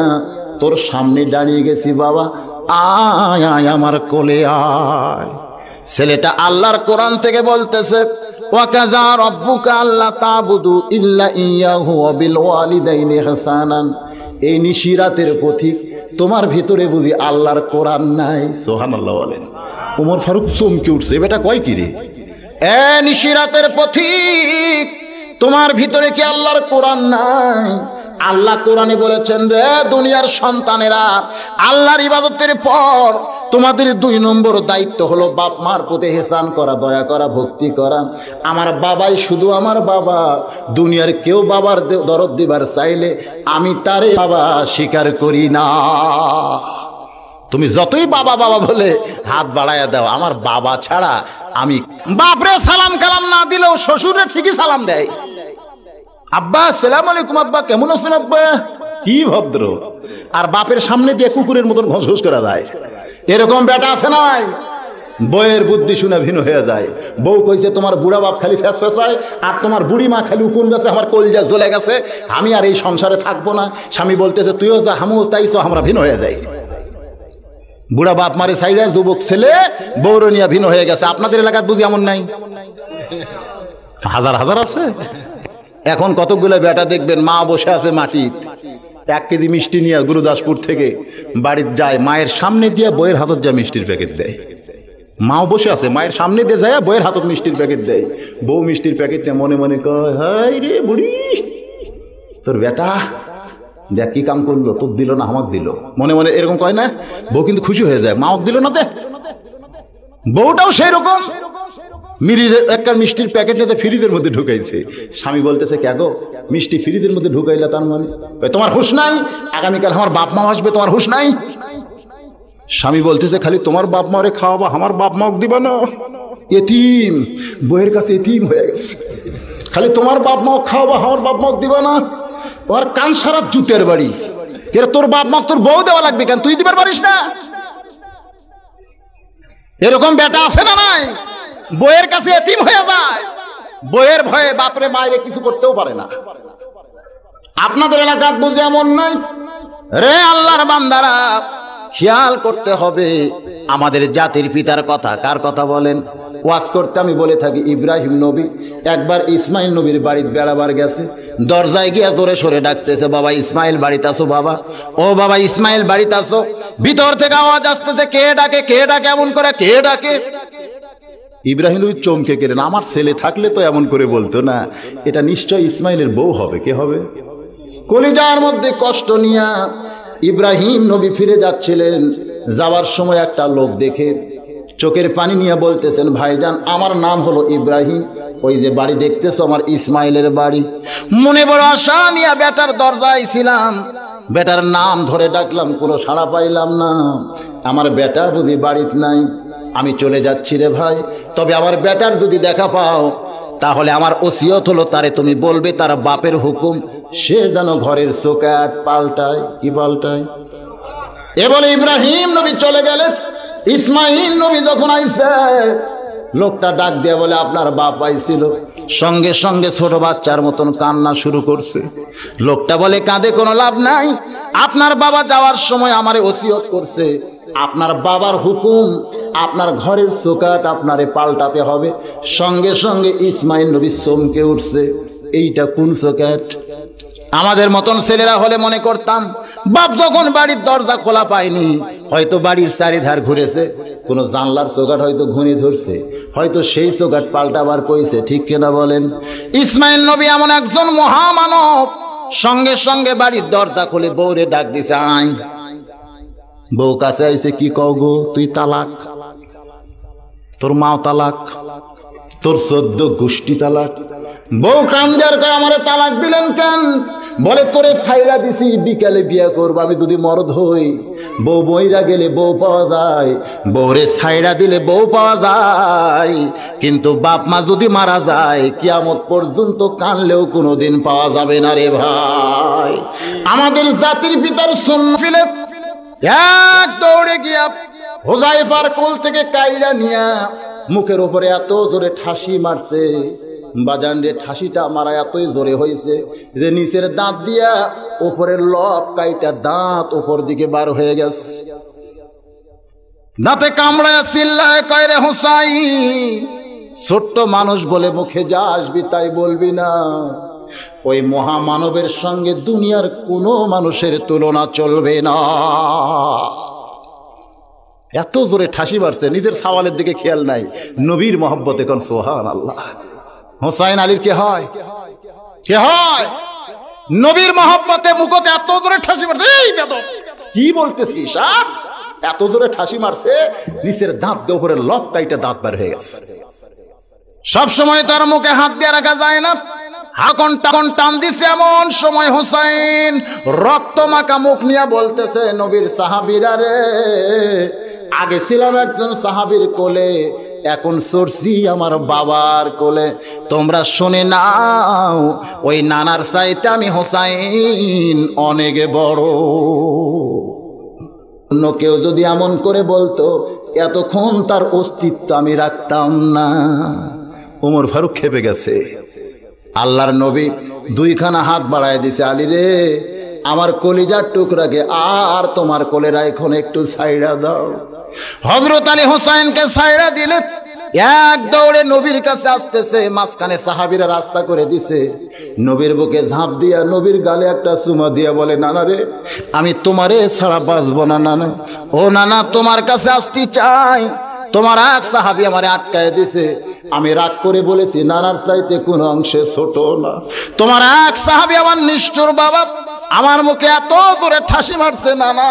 তোর সামনে দাঁড়িয়ে গেছি, বাবা আয় আয় আমার কোলে আয়। ছেলেটা আল্লাহর কোরআন থেকে বলতেছে, ওয়াকাযা রাব্বুকা আল্লা তা'বুদু ইল্লা ইয়াহু ওয়া বিল ওয়ালিদাইনি ইহসানান। এই নিশিরাতের পথিক, তোমার ভিতরে বুঝি আল্লাহর কোরআন নাই? সুবহানাল্লাহ বলেন। ওমর ফারুক চমকে উঠছে, বেটা কয় কি রে? এ নিশিরাতের পথিক, তোমার ভিতরে কি আল্লাহর কোরআন নাই? আল্লাহ কোরআনে বলেছেন, রে দুনিয়ার সন্তানেরা, আল্লাহর ইবাদতের পর তোমাদের 2 নম্বর দায়িত্ব হলো বাপ মার প্রতি ইহসান করা, দয়া করা, ভক্তি করা। আমার বাবাই শুধু আমার বাবা, দুনিয়ার কেউ বাবার দরদ দিবার চাইলে আমি তারে বাবা স্বীকার করি না। তুমি যতই বাবা বাবা বলে হাত বাড়াইয়া দাও, আমার বাবা ছাড়া আমি। বাপরে সালাম কালাম না দিলেও শ্বশুরে ঠিকই সালাম দেয়, আব্বা আসসালামু আলাইকুম, আব্বা কেমন আছেন আব্বা, কি ভদ্র। আর বাপের সামনে দিয়ে কুকুরের মতন ঘসঘস করা যায়, এরকম বেটা আছে নাই? বউয়ের বুদ্ধি শুনে ভিন্ন হয়ে যায়। বউ কইছে তোমার বুড়া বাপ খালি ফ্যাস ফ্যাসায়, আর তোমার বুড়ি মা খালি উকুন গেছে, আমার কলজা জ্বলে গেছে, আমি আর এই সংসারে থাকবো না। স্বামী বলতেছে তুইও যা, হামু তাই তো, আমরা ভিন্ন হয়ে যাই। বুড়া বাপ মারে সাইডে, যুবক ছেলে বউরে নিয়ে ভিন্ন হয়ে গেছে। আপনাদের এলাকায় বুঝি এমন নাই? হাজার হাজার আছে। এখন কতগুলো বেটা দেখবেন মা বসে আছে মাটির, 1 কেজি মিষ্টি নিয়ে গুরুদাসপুর থেকে বাড়ির যায়, মায়ের সামনে দিয়ে বইয়ের হাতত যা মিষ্টির প্যাকেট দেয়। মাও বসে আছে, মায়ের সামনে দিয়ে যায় বইয়ের হাতত মিষ্টির প্যাকেট দেয়। বউ মিষ্টির প্যাকেটটা মনে মনে কয়, হাই রে বুড়ি, তোর বেটা দেখ কি কাম করলো, তোর দিল না আমাকে দিল, মনে মনে এরকম কয় না? বউ কিন্তু খুশি হয়ে যায়, মাও দিল না দে। বউটাও সেই রকম মিরিজের একটা মিষ্টির প্যাকেট নিতে ফ্রিজের মধ্যে ঢুকাইছে। স্বামী বলতেছে, কে গো মিষ্টি ফ্রিজের মধ্যে ঢুকাইলা, তার মানে তোমার হুঁশ নাই? আগামীকাল আমার বাপ মা আসবে, তোমার হুঁশ নাই? স্বামী বলতেছে, খালি তোমার বাপ মারে খাওয়াবা, আমার বাপ মাও দিবা না? এতিম, বইয়ের কাছে এতিম হয়ে গেছে, খালি তোমার বাপ মাও খাওয়াবা, আমার বাপ মাও দিবা না? তোমার কান সারা জুতের বাড়ি, এরা তোর বাপ মা তোর বউ দেওয়া লাগবে কেন, তুই দিবার পারিস না? এরকম বেটা আছে না নাই? বইয়ের কাছে এতিম হয়ে যায়, বইয়ের ভয়ে বাপরে মায়ের কিছু করতেও পারে না। আপনাদের এলাকার বুঝে এমন নাই রে? আল্লাহর বান্দারা, খেয়াল করতে হবে আমাদের জাতির পিতার কথা। কার কথা বলেন? ওয়াজ করতে আমি বলে থাকি, ইব্রাহিম নবী একবার ইসমাইল নবীর বাড়িতে বেড়াবার গেছে, দরজায় গিয়া জোরে সরে ডাকতেছে, বাবা ইসমাইল বাড়িতে আসো, বাবা ও বাবা ইসমাইল বাড়িতে আসো। ভিতর থেকে আওয়াজ আসতেছে, কে ডাকে, কে ডাকে, এমন করে কে ডাকে? ইব্রাহিম নবী চমকে গেলেন, আমার ছেলে থাকলে তো এমন করে বলতো না, এটা নিশ্চয় ইসমাইলের বউ হবে। কে হবে? কলিজার মধ্যে কষ্ট নিয়া ইব্রাহিম নবী ফিরে যাচ্ছিলেন, যাওয়ার সময় একটা লোক দেখে চোখের পানি নিয়ে বলতেছেন, ভাইজান আমার নাম হলো ইব্রাহিম, ওই যে বাড়ি দেখতেছো আমার ইসমাইলের বাড়ি। মনে বড় আশা নিয়ে বেটার দরজায় ছিলাম, বেটার নাম ধরে ডাকলাম, কোনো সাড়া পাইলাম না, আমার বেটা বুঝি বাড়িতে নাই, আমি চলে যাচ্ছি রে ভাই। তবে আমার বেটার যদি দেখা পাও, তাহলে আমার ওসিয়ত হলো তারে তুমি বলবে তার বাপের হুকুম সে যেন ঘরের চৌকাঠ পাল্টায়। কি পাল্টায়? এ বলে ইব্রাহিম নবী চলে গেলেন। ইসমাইল নবী যখন আইছে, লোকটা ডাক দিয়ে বলে আপনার বাপ আইছিল। সঙ্গে সঙ্গে ছোট বাচ্চার মতন কান্না শুরু করছে। লোকটা বলে কাঁদে কোনো লাভ নাই, আপনার বাবা যাওয়ার সময় আমারে ওসিয়ত করছে, আপনার বাবার হুকুম আপনার ঘরের চৌকাঠ আপনারে পাল্টাতে হবে। সঙ্গে সঙ্গে ইসমাইল নবী চমকে উঠছে, এইটা কোন চৌকাঠ? আমাদের মতন ছেলেরা হলে মনে করতাম বাপ যখন বাড়ির দরজা খোলা পায়নি, হয়তো বাড়ির চারিধার ঘুরেছে, কোন জানলার চৌকাঠ হয়তো ঘুরে ধরছে, হয়তো সেই চৌকাঠ পাল্টাবার কইছে। ঠিক কিনা বলেন? ইসমাইল নবী এমন একজন মহামানব, সঙ্গে সঙ্গে বাড়ির দরজা খুলে বউরে ডাক দিছে, আই। বউ কাছে আইছে, কি কও গো, তুই তালাক, তোর মাও তালাক, তোর 14 গোষ্ঠী তালাক। বউ কান্দার কয় আমারে তালাক দিলেন কেন? বলে তোরে ছাইরা দিছি, বিকালে বিয়ে করবো আমি যদি মরদ হই। বউ বইরা গেলে বউ পাওয়া যায়, বউরে ছাইরা দিলে বউ পাওয়া যায়, কিন্তু বাপ মা যদি মারা যায় কিয়ামত পর্যন্ত কানলেও কোনোদিন পাওয়া যাবে না রে ভাই। আমাদের জাতির পিতার সুন্নফিলে এক দৌড়ে গিয়া হুযায়ফার কোল থেকে কাইরা নিয়া মুখের উপরে এত জোরে ঠাসি মারছে, বাজান রে, ঠাসিটা মারা এতই জোরে হয়েছে যে নিচের দাঁত দিয়া উপরের লব কাইটা দাঁত উপর দিকে বার হয়ে গেছে। দাঁতে কামড়ায় চিল্লায় কয়, রে হুসাইন, ছোট্ট মানুষ বলে মুখে যা আসবি তাই বলবি না। ওই মহামানবের সঙ্গে দুনিয়ার কোনো মানুষের তুলনা চলবে না। এত জোরে ঠাসি মারছে, নিজের সওয়ালের দিকে খেয়াল নাই, নবীর মহব্বতে কোন সুবহানাল্লাহ। হুসাইন আলীর কে হয়? কে হয়? নবীর মহব্বতে মুখতে এত জোরে ঠাসি মারছে। এই বেদব, কি বলতেছিস? এত জোরে ঠাসি মারছে, নিচের দাঁত দিয়ে উপরে লব কাইটা দাঁত বের হয়ে গেছে। সব সময় তার মুখে হাত দিয়ে রাখা যায় না, হাকন টাকন টান দিছে। এমন সময় হুসাইন রক্ত মাখা মুখ নিয়ে বলতেছে, নবীর সাহাবীরা রে, আগে ছিলাম একজন সাহাবীর কোলে, এখন সরছি আমার বাবার কোলে। তোমরা শুনে নাও, ওই নানার চাইতে আমি হুসাইন অনেক বড়। অন্য কেউ যদি এমন করে বলতো, এতক্ষণ তার অস্তিত্ব আমি রাখতাম না। ওমর ফারুক খেপে গেছে। আল্লাহর নবী দুইখানা হাত বাড়ায় দিছে, আলী রে, আমার কলিজার টুকরাকে আর তোমার কোলের এখন একটু ছাইড়া যাও। হযরত আলী হুসাইনকে ছাইড়া দিলে এক দৌড়ে নবীর কাছে আসতেছে, মাঝখানে সাহাবীরা রাস্তা করে দিছে। নবীর বুকে ঝাঁপ দিয়া নবীর গালে একটা চুমা দিয়া বলে, নানা রে, আমি তোমারে ছাড়া বাঁচবো না নানা। ও নানা, তোমার কাছে আসতে চাই। তোমার এক সাহাবী আমারে আটকায় দিছে, আমি রাগ করে বলেছি নানার চাইতে কোন অংশে ছোট না। তোমার এক সাহাবী আমার নিষ্ঠুর বাবা আমার মুখে এত জোরে ঠাসি মারছে নানা,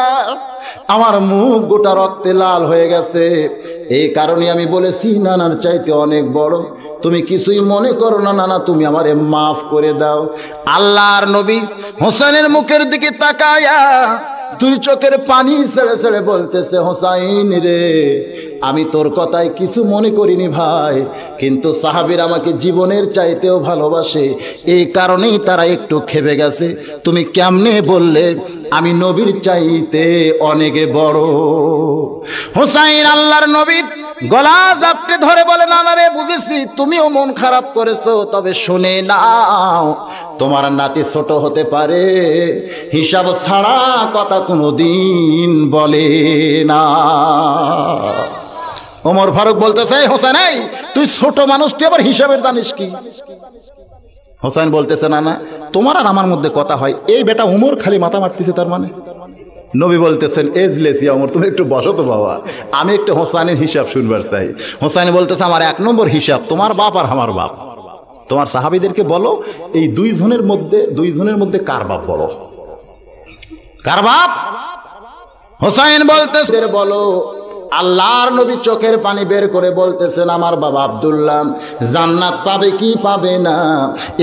আমার মুখ গোটা রক্তে লাল হয়ে গেছে। এই কারণে আমি বলেছি নানার চাইতে অনেক বড়। তুমি কিছুই মনে করো না নানা, তুমি আমারে মাফ করে দাও। আল্লাহর নবী হোসেনের মুখের দিকে তাকায়া দুই চোখের পানি ছেড়ে ছেড়ে বলতেছে, হোসাইন রে, আমি তোর কথায় কিছু মনে করিনি ভাই, কিন্তু সাহাবীর আমাকে জীবনের চাইতেও ভালোবাসে, এই কারণেই তারা একটু খেপে গেছে। তুমি কেমনে বললে আমি নবীর চাইতে অনেক বড়? হোসাইন আল্লাহর নবীর গলা জাপটে ধরে বলে, নানা রে, বুঝেছি তুমিও মন খারাপ করেছো, তবে শুনে নাও, তোমার নাতি ছোট হতে পারে, হিসাব ছাড়া কথা কোনোদিন বলে না। ওমর ফারুক বলতেছে, হোসেন এই তুই ছোট মানুষ, তুই আবার হিসাবের জানিস কি? হোসেন বলতেছে, না না, তোমার আর আমার মধ্যে কথা হয়, এই বেটা উমর খালি মাথা মারতেছে তার মানে। নবী বলতেছেন, এজলেসিয়া ওমর, তুমি একটু বসো তো বাবা, আমি একটু হোসাইনের হিসাব শুনবার চাই। হোসাইন বলতেছে, আমার 1 নম্বর হিসাব তোমার বাপ আর আমার বাপ। তোমার সাহাবীদেরকে বলো এই দুইজনের মধ্যে কার বাপ বড়, কার বাপ? হোসাইন বলতেছে, বলো। আল্লাহর নবী চোখের পানি বের করে বলতেছেন, আমার বাবা আব্দুল্লাহ জান্নাত পাবে কি পাবে না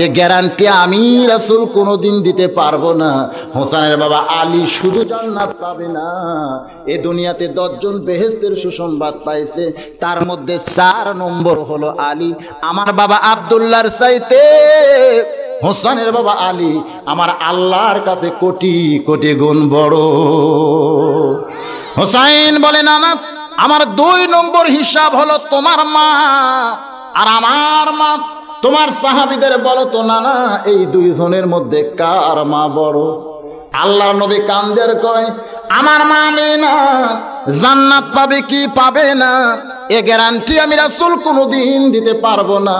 এ গ্যারান্টি আমি রাসূল কোনোদিন দিতে পারবো না। হোসেনের বাবা আলী শুধু জান্নাত পাবে না, এ দুনিয়াতে 10 জন বেহেশতের সুসংবাদ পাইছে, তার মধ্যে 4 নম্বর হলো আলী। আমার বাবা আব্দুল্লাহর চাইতে হোসেনের বাবা আলী আমার আল্লাহর কাছে কোটি কোটি গুণ বড়। হোসাইন বলে, না না, আমার 2 নম্বর হিসাব হলো তোমার মা আর আমার মা। তোমার সাহাবীদের বলো তো না না, এই 2 জনের মধ্যে কার মা বড়? আল্লাহর নবী কান্দের কয়, আমার মা আমিনা জান্নাত পাবে কি পাবে না এ গ্যারান্টি আমি রাসূল কোনোদিন দিতে পারবো না।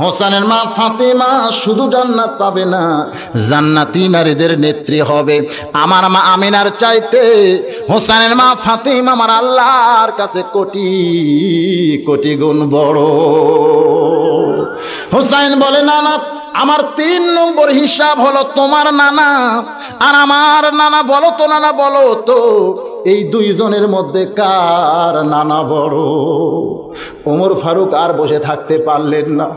হোসেনের মা ফাতেমা শুধু জান্নাত পাবে না, জান্নাতি নারীদের নেত্রী হবে। আমার মা আমিনার চাইতে হোসেনের মা ফাতেমা আমার আল্লাহর কাছে কোটি কোটি গুণ বড়। হোসেন বলে না না, আমার 3 নম্বর হিসাব হলো তোমার নানা আর আমার নানা। বলো তো নানা, বলো তো এই 2 জনের মধ্যে কার নানা বড়? ওমর ফারুক আর বসে থাকতে পারলেন না,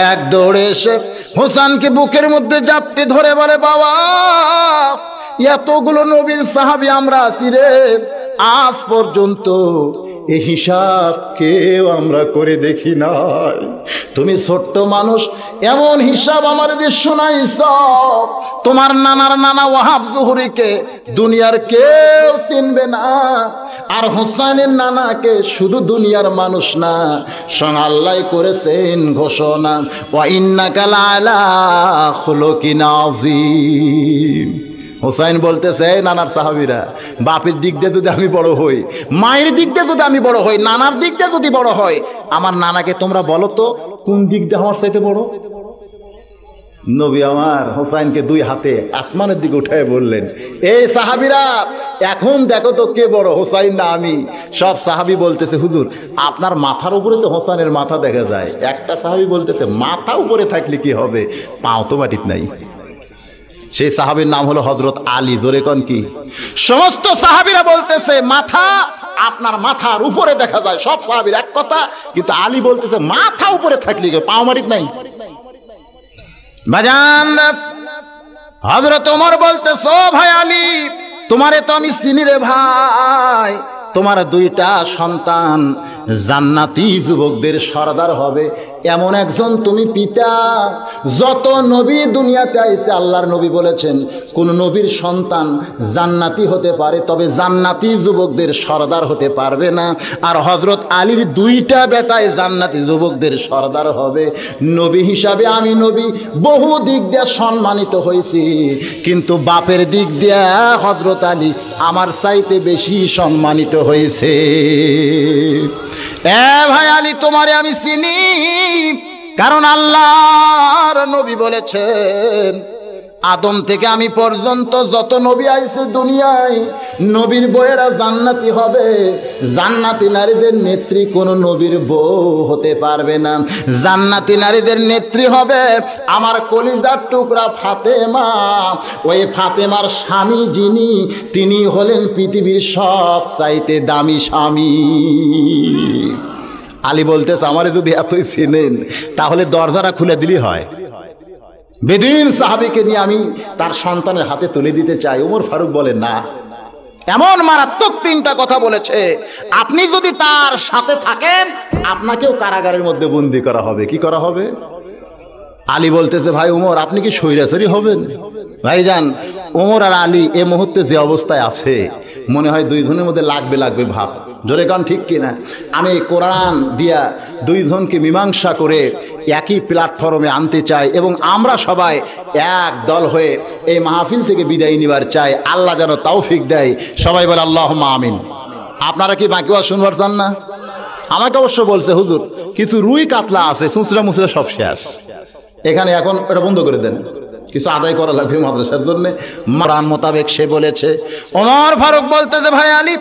এক দৌড়ে এসে হোসেনকে বুকের মধ্যে জাপটে ধরে বলে, বাবা এতগুলো নবীর সাহাবী আমরা আছি রে, আজ পর্যন্ত এই হিসাব কেউ আমরা করে দেখি নাই। তুমি ছোট্ট মানুষ, এমন হিসাব আমাদের শোনাইছ। তোমার নানার নানা ওয়াহাব জুহরিকে দুনিয়ার কেউ চিনবে না, আর হোসেনের নানাকে শুধু দুনিয়ার মানুষ না, স্বয়ং আল্লাহ করেছেন ঘোষণা, ওয়া ইন্নাকা লাআলা খুলুকিন আযীম। হোসেন বলতেছে, নানার সাহাবীরা, বাপের দিক দিয়ে যদি আমি বড় হই, মায়ের দিক দিয়ে যদি আমি বড় হই, নানার দিক দিয়ে যদি বড় হয়, আমার নানাকে তোমরা বলো তো কোন দিক দিয়ে আমার চাইতে বড়? নবী আমার হোসেনকে 2 হাতে আসমানের দিকে উঠায় বললেন, এই সাহাবীরা এখন দেখো তো কে বড়, হোসেন না আমি? সব সাহাবী বলতেছে, হুজুর আপনার মাথার উপরে তো হোসেনের মাথা দেখা যায়। একটা সাহাবী বলতেছে, মাথা উপরে থাকলে কি হবে, পাও তো মাটিতে নাই। সেই সাহাবীর নাম হলো হযরত আলী। জোরে কোন কি? সমস্ত সাহাবীরা বলতেছে মাথা আপনার মাথার উপরে দেখা যায়, সব সাহাবীর এক কথা, কিন্তু আলী বলতেছে মাথা উপরে থাকলে কি পাও মাটিতে নাই। বাজান হযরত ওমর বলতেছে, ও ভাই আলী, তোমারে তো আমি চিনি রে ভাই, তোমার 2টা সন্তান জান্নাতি যুবকদের সরদার হবে, এমন একজন তুমি পিতা। যত নবী দুনিয়াতে আইছে আল্লাহর নবী বলেছেন কোন নবীর সন্তান জান্নাতি হতে পারে, তবে জান্নাতি যুবকদের সরদার হতে পারবে না। আর হযরত আলীর 2টা বেটায় জান্নাতি যুবকদের সরদার হবে। নবী হিসাবে আমি নবী বহু দিক দিয়ে সম্মানিত হয়েছি, কিন্তু বাপের দিক দিয়ে হযরত আলী আমার চাইতে বেশি সম্মানিত হয়েছে। এ ভাই আলী, তোমারে আমি চিনি, কারণ আল্লাহর নবী বলেছেন আদম থেকে আমি পর্যন্ত যত নবী আইছে দুনিয়ায়, নবীর বউয়েরা জান্নাতি হবে। জান্নাতি নারীদের নেত্রী কোন নবীর বউ হতে পারবে না। জান্নাতি নারীদের নেত্রী হবে আমার কলিজার টুকরা ফাতেমা। ওই ফাতেমার স্বামী যিনি, তিনি হলেন পৃথিবীর সব চাইতে দামি স্বামী। আলী বলতেছে, আমারে যদি এতই চিনেন তাহলে দরজাটা খুলে দিলেই হয়। বেদিন সাহাবীকে নিয়ে আমি তার সন্তানের হাতে তুলে দিতে চাই। ওমর ফারুক বলে, না, এমন মারাত্মক 3টা কথা বলেছে, আপনি যদি তার সাথে থাকেন আপনাকেও কারাগারের মধ্যে বন্দী করা হবে। কি করা হবে? আলী বলতেছে, ভাই ওমর, আপনি কি স্বৈরাচারী হবেন? ভাইজান, ওমর আর আলী এ মুহূর্তে যে অবস্থায় আছে, মনে হয় 2 জনের মধ্যে লাগবে ভাব। জোরে গান ঠিক কিনা? আমি কোরআন দিয়া 2 জনকে মীমাংসা করে একই প্ল্যাটফর্মে আনতে চাই, এবং আমরা সবাই এক দল হয়ে এই মাহফিল থেকে বিদায় নিবার চাই। আল্লাহ যেন তৌফিক দেয়। সবাই বলে আল্লাহুম্মা আমিন। আপনারা কি বাকি ওয়াজ শুনবার চান না? আমাকে অবশ্য বলছে, হুজুর কিছু রুই কাতলা আছে, চুঁচড়া মুচড়া সব শেষ, এখানে এখন এটা বন্ধ করে দেন, কিছু আদায় করা লাগবে মাদ্রাসার জন্য। কোরআন মোতাবেক সে বলেছে। ওমর ফারুক বলতেছে, ভাই আলী,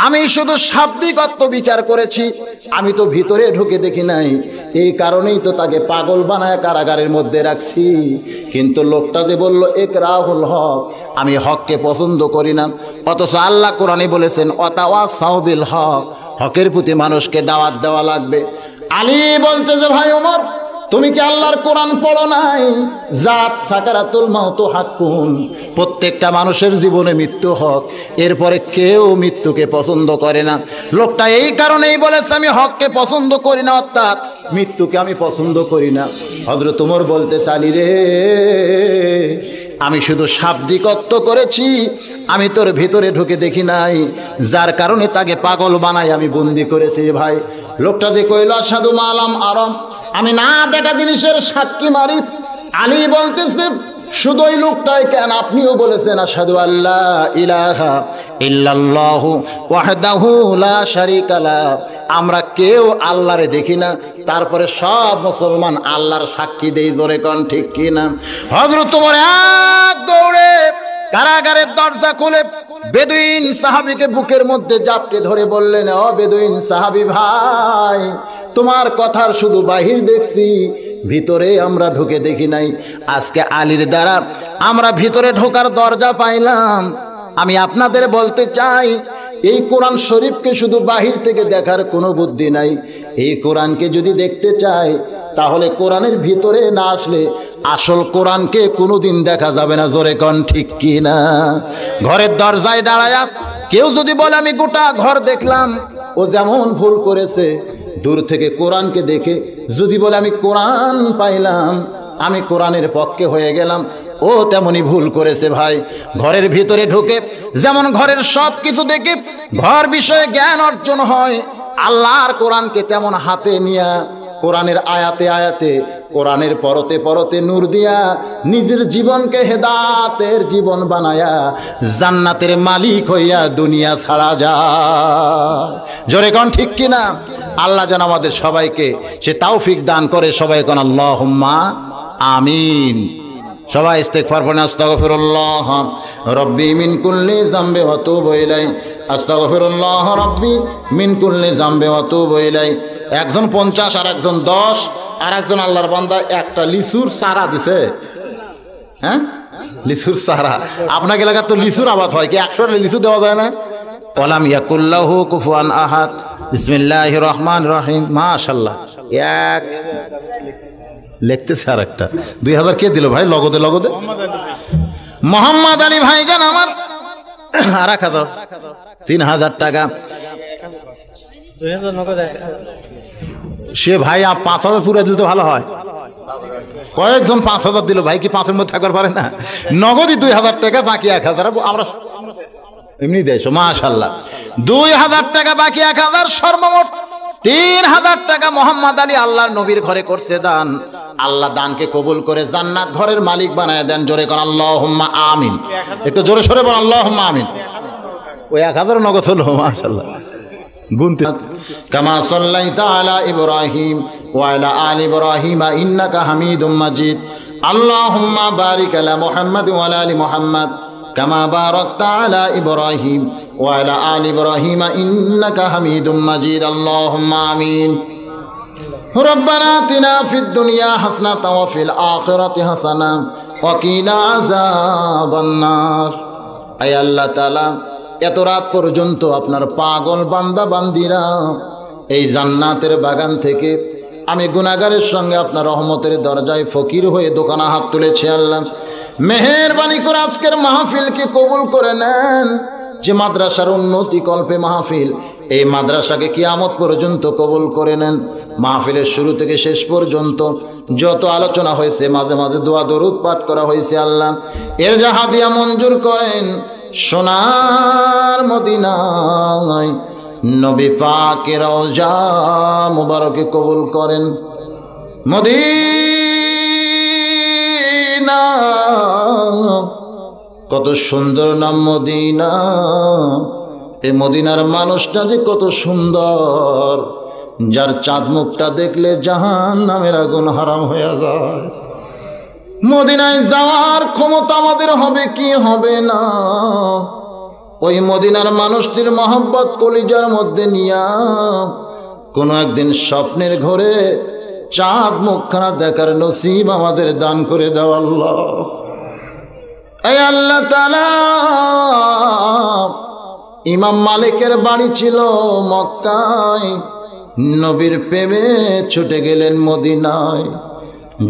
আমি শুধু শাব্দিক অর্থ বিচার করেছি, আমি তো ভিতরে ঢুকে দেখি নাই, এই কারণেই তো তাকে পাগল বানায় কারাগারের মধ্যে রাখছি। কিন্তু লোকটা যে বলল ইকরাহুল হক, আমি হককে পছন্দ করি না, অথচ আল্লাহ কোরআনে বলেছেন ওয়াতাওয়াসাউ বিল হক, হকের প্রতি মানুষকে দাওয়াত দেওয়া লাগবে। আলী বলতে যে, ভাই ওমর, তুমি কি আল্লাহর কোরআন পড়ো নাই? জাত সাকারাতুল মাউত হাক্কুন, প্রত্যেক প্রত্যেকটা মানুষের জীবনে মৃত্যু হোক, এরপরে কেউ মৃত্যুকে পছন্দ করে না। লোকটা এই কারণেই বলেছে আমি হককে পছন্দ করি না, অর্থাৎ মৃত্যুকে আমি পছন্দ করি না। হযরত ওমর বলতে চালি রে, আমি শুধু শাব্দিকত্ব করেছি, আমি তোর ভিতরে ঢুকে দেখি নাই, যার কারণে তাকে পাগল বানাই আমি বন্দি করেছি। ভাই লোকটা যে কইল আশহাদু মা লাম আরা, আমি না দেখা জিনিসের সাক্ষী মারি। আলী বলতেছে শুধু ওই লোকটাই কেন, আপনিও বলেছেন আশহাদু আল্লা ইলাহা ইল্লাল্লাহু ওয়াহদাহু লা শারীকা লা। আমরা কেউ আল্লাহরে দেখি না, তারপরে সব মুসলমান আল্লাহর সাক্ষী দেই। জোরে কোন ঠিক কি না? হযরত ওমর এক দৌড়ে কারাগারের দরজা খুলে বেদুইন সাহাবীকে বুকের মধ্যে জাপটে ধরে বললেন, ও বেদুইন সাহাবী ভাই, তোমার কথার শুধু বাহির দেখছি, ভিতরে আমরা ঢুকে দেখি নাই। আজকে আলীর দ্বারা আমরা ভিতরে ঢোকার দরজা পাইলাম। আমি আপনাদের বলতে চাই, এই কোরআন শরীফকে শুধু বাহির থেকে দেখার কোনো বুদ্ধি নাই। এই কোরআনকে যদি দেখতে চাই, তাহলে কোরআনের ভিতরে না আসলে আসল কোরআনকে কোনোদিন দেখা যাবে না। জোরে কোন ঠিক কি না? ঘরের দরজায় দাঁড়ায়া কেউ যদি বলে আমি গোটা ঘর দেখলাম, ও যেমন ভুল করেছে। দূর থেকে কোরআনকে দেখে যদি বলে আমি কোরআন পাইলাম, আমি কোরআনের পক্ষে হয়ে গেলাম, ও তেমনি ভুল করেছে। ভাই ঘরের ভিতরে ঢুকে যেমন ঘরের সব কিছু দেখে ঘর বিষয়ে জ্ঞান অর্জন হয়, আল্লাহর কোরআনকে তেমন হাতে নিয়া কোরআনের আয়াতে আয়াতে, কোরআনের পরতে পরতে নূর দিয়া নিজের জীবনকে হেদায়েতের জীবন বানায়া জান্নাতের মালিক হইয়া দুনিয়া ছাড়া যায়। জোরে কোন ঠিক কিনা? আল্লাহ যেন আমাদের সবাইকে সে তৌফিক দান করে। সবাই কোন আল্লাহুম্মা আমিন। সবাই ইস্তিগফার পড়েন, আস্তাগফিরুল্লাহ রাব্বি মিন কুল্লি যামবি ওয়া তুবু ইলাই, আস্তাগফিরুল্লাহ রাব্বি মিন কুল্লি যামবি ওয়া তুবু ইলাই। একজন 50 আর একজন 10, আর একজন আল্লাহর বান্দা একটা লিচুর চারা দিছে। হ্যাঁ, লিচুর চারা। আপনাকে এলাকার তো লিচুর আবাদ হয়, কি 100টা লিচু দেওয়া যায় না? ওয়ালাম ইয়াকুল্লাহু কুফুয়ান আহাদ। বিসমিল্লাহির রহমানির রহিম। মাশাআল্লাহ। এক লিখতেছে আর একটা 2000 কে দিল ভাই? লগদে লগদে মোহাম্মদ আলী ভাইজান আমার। আর 1000, 3000 টাকা সে ভাই। 5000 পুরো দিলে তো ভালো হয়। কয়েকজন 5000 দিল ভাই, কি 5-এর মধ্যে থাকবার পারে না? নগদই 2000 টাকা, বাকি 1000 আমরা এমনি দেয়। মাশাআল্লাহ, 2000 টাকা বাকি 1000, সর্বমোট 3000 টাকা মোহাম্মদ আলী আল্লাহর নবীর ঘরে করছে দান। আল্লাহ দানকে কবুল করে জান্নাত ঘরের মালিক বানায় দেন। জোরে কোন আল্লাহুম্মা আমিন। একটু জোরে সরে বল আল্লাহুম্মা আমিন। ওই 1000 নগদ হলো। মাশাআল্লাহ। গুনতে কামা সাল্লাইতা আলা ইব্রাহিম ওয়া আলা আলি ইব্রাহিম ইন্নাকা হামিদুম মাজিদ। আল্লাহুম্মা বারিক আলা মুহাম্মাদ ওয়া আলা আলি মুহাম্মাদ কামা বারাকতা আলা ইব্রাহিম ওয়া আলা আলি ইব্রাহিম ইন্নাকা হামিদুম মাজিদ। আল্লাহুম্মা আমিন। রব্বানা আতিনা ফিদ দুনিয়া হাসানাতাও ওয়া ফিল আখিরাতি হাসানাহ ওয়া কিনা আযাবান নার। আয় আল্লাহ তাআলা, এত রাত পর্যন্ত আপনার পাগল বান্দা বান্দিরা এই জান্নাতের বাগান থেকে আমি গুনাহগারের সঙ্গে আপনার রহমতের দরজায় ফকির হয়ে দোকানে হাত তুলেছি। আল্লাহ মেহেরবানি করে আজকের মাহফিলকে কবুল করে নেন। যে মাদ্রাসার উন্নতি কল্পে মাহফিল, এই মাদ্রাসাকে কিয়ামত পর্যন্ত কবুল করে নেন। মাহফিলের শুরু থেকে শেষ পর্যন্ত যত আলোচনা হয়েছে, মাঝে মাঝে দোয়া দরুদ পাঠ করা হয়েছে, আল্লাহ এর যা হাদিয়া মঞ্জুর করেন। সোনার মদিনায় নবী পাকের রওজা মুবারকে কবুল করেন। মদিনা কত সুন্দর নাম মদিনা। এই মদিনার মানুষটা যে কত সুন্দর, যার চাঁদ মুখটা দেখলে জাহান্নামের আগুন হারাম হয়ে যায়। মদিনায় যাওয়ার ক্ষমতা আমাদের হবে কি হবে না, ওই মদিনার মানুষটির মহব্বত কলিজার মধ্যে নিয়া কোনো একদিন স্বপ্নের ঘরে চাঁদ মুখখানা দেখার নসিব আমাদের দান করে দাও আল্লাহ। এই আল্লাহ তাআলা, ইমাম মালিকের বাড়ি ছিল মক্কায়, নবীর প্রেমে ছুটে গেলেন মদিনায়।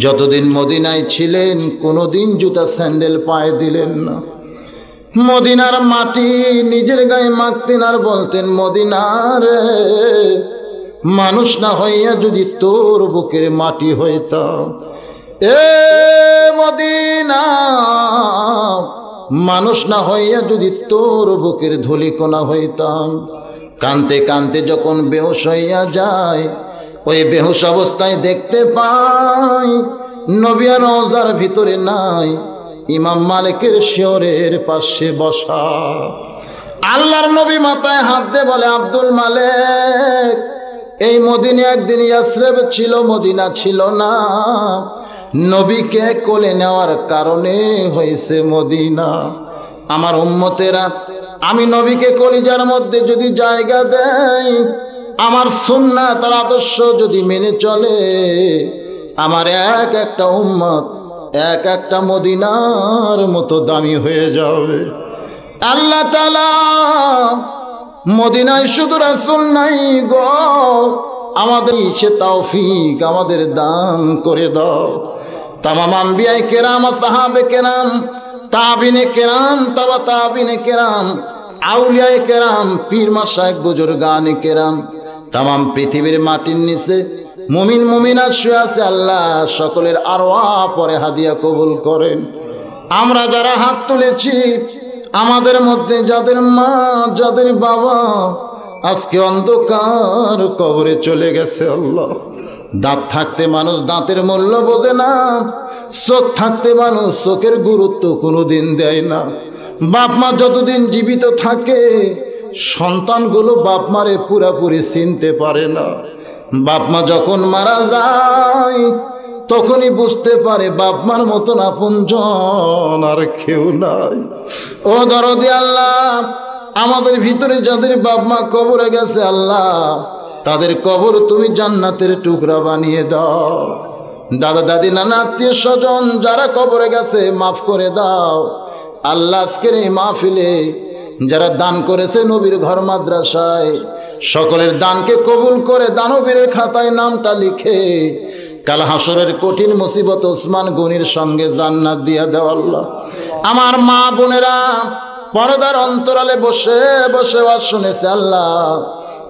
যতদিন মদিনায় ছিলেন কোনোদিন জুতা স্যান্ডেল পায়ে দিলেন না। মদিনার মাটি নিজের গায়ে মাখতেন আর বলতেন, মদিনার মানুষ না হইয়া যদি তোর বুকের মাটি হইতাম, এ মদিনা মানুষ না হইয়া যদি তোর বুকের ধুলিকণা হইতাম। কানতে কানতে যখন বেহুশ হইয়া যায়, ওই বেহুশ অবস্থায় দেখতে পাই নবী আর রওজার ভিতরে নাই, ইমাম মালিকের শিয়রের পাশে বসা। আল্লাহর নবী মাথায় হাত দিয়ে বলে, আব্দুল মালিক, এই মদিনা একদিন ইয়াসরিব ছিল, মদিনা ছিল না। নবীকে কোলে নেওয়ার কারণে হয়েছে মদিনা। আমার উম্মতেরা, আমি নবীকে কলিজার মধ্যে যদি জায়গা দেই, আমার সুন্নাত তার আদর্শ যদি মেনে চলে, আমার এক একটা উম্মত এক একটা মদিনার মতো দামি হয়ে যাবে। আল্লাহ তাআলা মদিনায় শুধু রাসূল নাই গো, আমাদের সে তৌফিক আমাদের দান করে দাও। তামাম আম্বিয়ায়ে কেরাম, সাহাবে কেরাম, তাবিনে কেরাম, তাবা তাবিনে কেরাম, আউলিয়ায়ে কেরাম, পীর মাশায়েখ, বুজুর্গানে কেরাম, তামাম পৃথিবীর মাটির নিচে মুমিন মুমিনাত শুয়ে আছে, আল্লাহ সকলের আরওয়াহ পরে হাদিয়া কবুল করেন। আমরা যারা হাত তুলেছি, আমাদের মধ্যে যাদের মা, যাদের বাবা আজকে অন্ধকার কবরে চলে গেছে, আল্লাহ দাঁত থাকতে মানুষ দাঁতের মূল্য বোঝে না, চোখ থাকতে মানুষ চোখের গুরুত্ব কোনোদিন দেয় না। বাপ মা যতদিন জীবিত থাকে, সন্তানগুলো বাপ মারে পুরাপুরি চিনতে পারে না। বাপ মা যখন মারা যায়, তখনই বুঝতে পারে বাপ মার মতন আপনজন আর কেউ নাই। ও দরদি আল্লাহ, আমাদের ভিতরে যাদের বাপ মা কবরে গেছে, আল্লাহ তাদের কবর তুমি জান্নাতের টুকরা বানিয়ে দাও। দাদা দাদি নানা আত্মীয় স্বজন যারা কবরে গেছে, মাফ করে দাও। আল্লাহ আজকের এই মাহফিলে যারা দান করেছে নবীর ঘর মাদ্রাসায়, সকলের দানকে কবুল করে দানবীরের খাতায় নামটা লিখে কাল হাসরের কঠিন মুসিবত ওসমান গনির সঙ্গে জান্নাত দিয়া দাও আল্লাহ। আমার মা বোনেরা পর্দার অন্তরালে বসে বসে ওয়াজ শুনেছে, আল্লাহ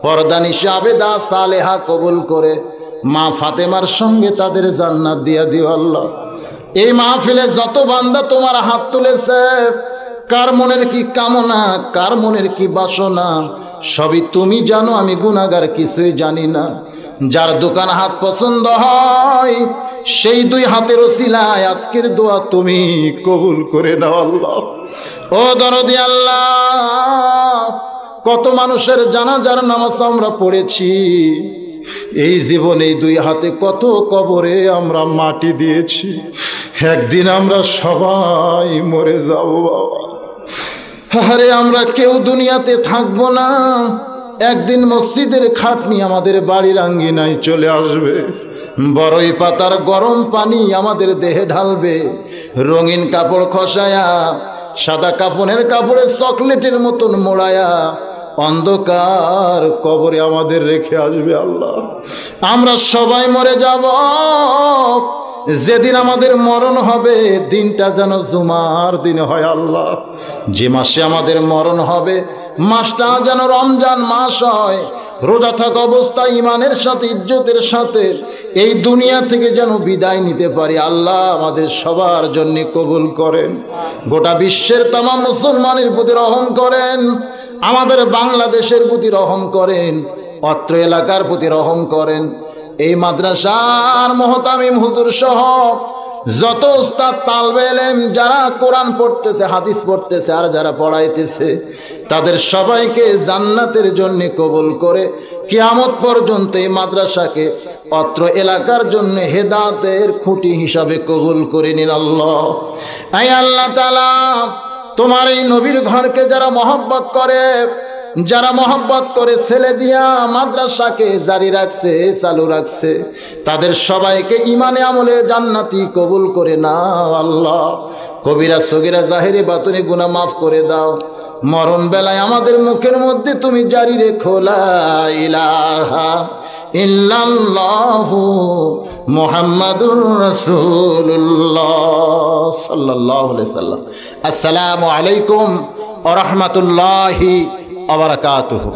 পর্দা নিশে আবেদা সালেহা কবুল করে মা ফাতেমার সঙ্গে তাদের জান্নাত দিয়া দিও আল্লাহ। এই মাহফিলে যত বান্দা তোমার হাত তুলেছে, কার মনের কি কামনা, কার মনের কি বাসনা, সবই তুমি জানো, আমি গুনাহগার কিছুই জানি না। যার দোকান হাত পছন্দ হয়, সেই দুই হাতের ওসিলায় আজকের দোয়া তুমি কবুল করে নাও আল্লাহ। ও দরদি আল্লাহ, কত মানুষের জানাজার নামাজ আমরা পড়েছি, এই জীবনে এই দুই হাতে কত কবরে আমরা মাটি দিয়েছি। একদিন আমরা সবাই মরে যাব বাবা। আরে আমরা কেউ দুনিয়াতে থাকবো না, একদিন মসজিদের খাটনি আমাদের বাড়ির আঙ্গিনায় চলে আসবে, বড়ই পাতার গরম পানি আমাদের দেহে ঢালবে, রঙিন কাপড় খসায়া সাদা কাপড়ের কাপড়ে চকলেটের মতন মোড়ায়া অন্ধকার কবরে আমাদের রেখে আসবে আল্লাহ। আমরা সবাই মরে যাব। যেদিন আমাদের মরণ হবে, দিনটা যেন জুমার দিন হয় আল্লাহ। যে মাসে আমাদের মরণ হবে, মাসটা যেন রমজান মাস হয়। রোজা থাকা অবস্থায় ইমানের সাথে, ইজ্জতের সাথে এই দুনিয়া থেকে যেন বিদায় নিতে পারি। আল্লাহ আমাদের সবার জন্য কবুল করেন। গোটা বিশ্বের তামাম মুসলমানের প্রতি রহম করেন, আমাদের বাংলাদেশের প্রতি রহম করেন, অত্র এলাকার প্রতি রহম করেন। এই মাদ্রাসার মুহতামিম হুজুর সহ যত উস্তাদ তালবে ইলম যারা কোরআন পড়তেছে, হাদিস পড়তেছে, আর যারা পড়াইতেছে, তাদের সবাইকে জান্নাতের জন্য কবুল করে কিয়ামত পর্যন্ত এই মাদ্রাসাকে অত্র এলাকার জন্য হেদায়েতের খুঁটি হিসাবে কবুল করে নিন আল্লাহ। আই আল্লাহ তাআলা, তোমার এই নবীর ঘরকে যারা মহব্বত করে, যারা মহব্বত করে ছেলে দিয়া মাদ্রাসাকে জারি রাখছে, চালু রাখছে, তাদের সবাইকে ইমানে আমলে জান্নাতি কবুল করে নাও আল্লাহ। কবিরা সগীরা জাহিরি বাতুনি গুনাহ মাফ করে দাও। মরণ বেলায় আমাদের মুখের মধ্যে তুমি জারি রেখো লা ইলাহা ইল্লাল্লাহু মুহাম্মাদুর রাসূলুল্লাহ সাল্লাল্লাহু আলাইহি সাল্লাম। আসসালামু আলাইকুম ওয়া রাহমাতুল্লাহি ওয়া বারাকাতুহু।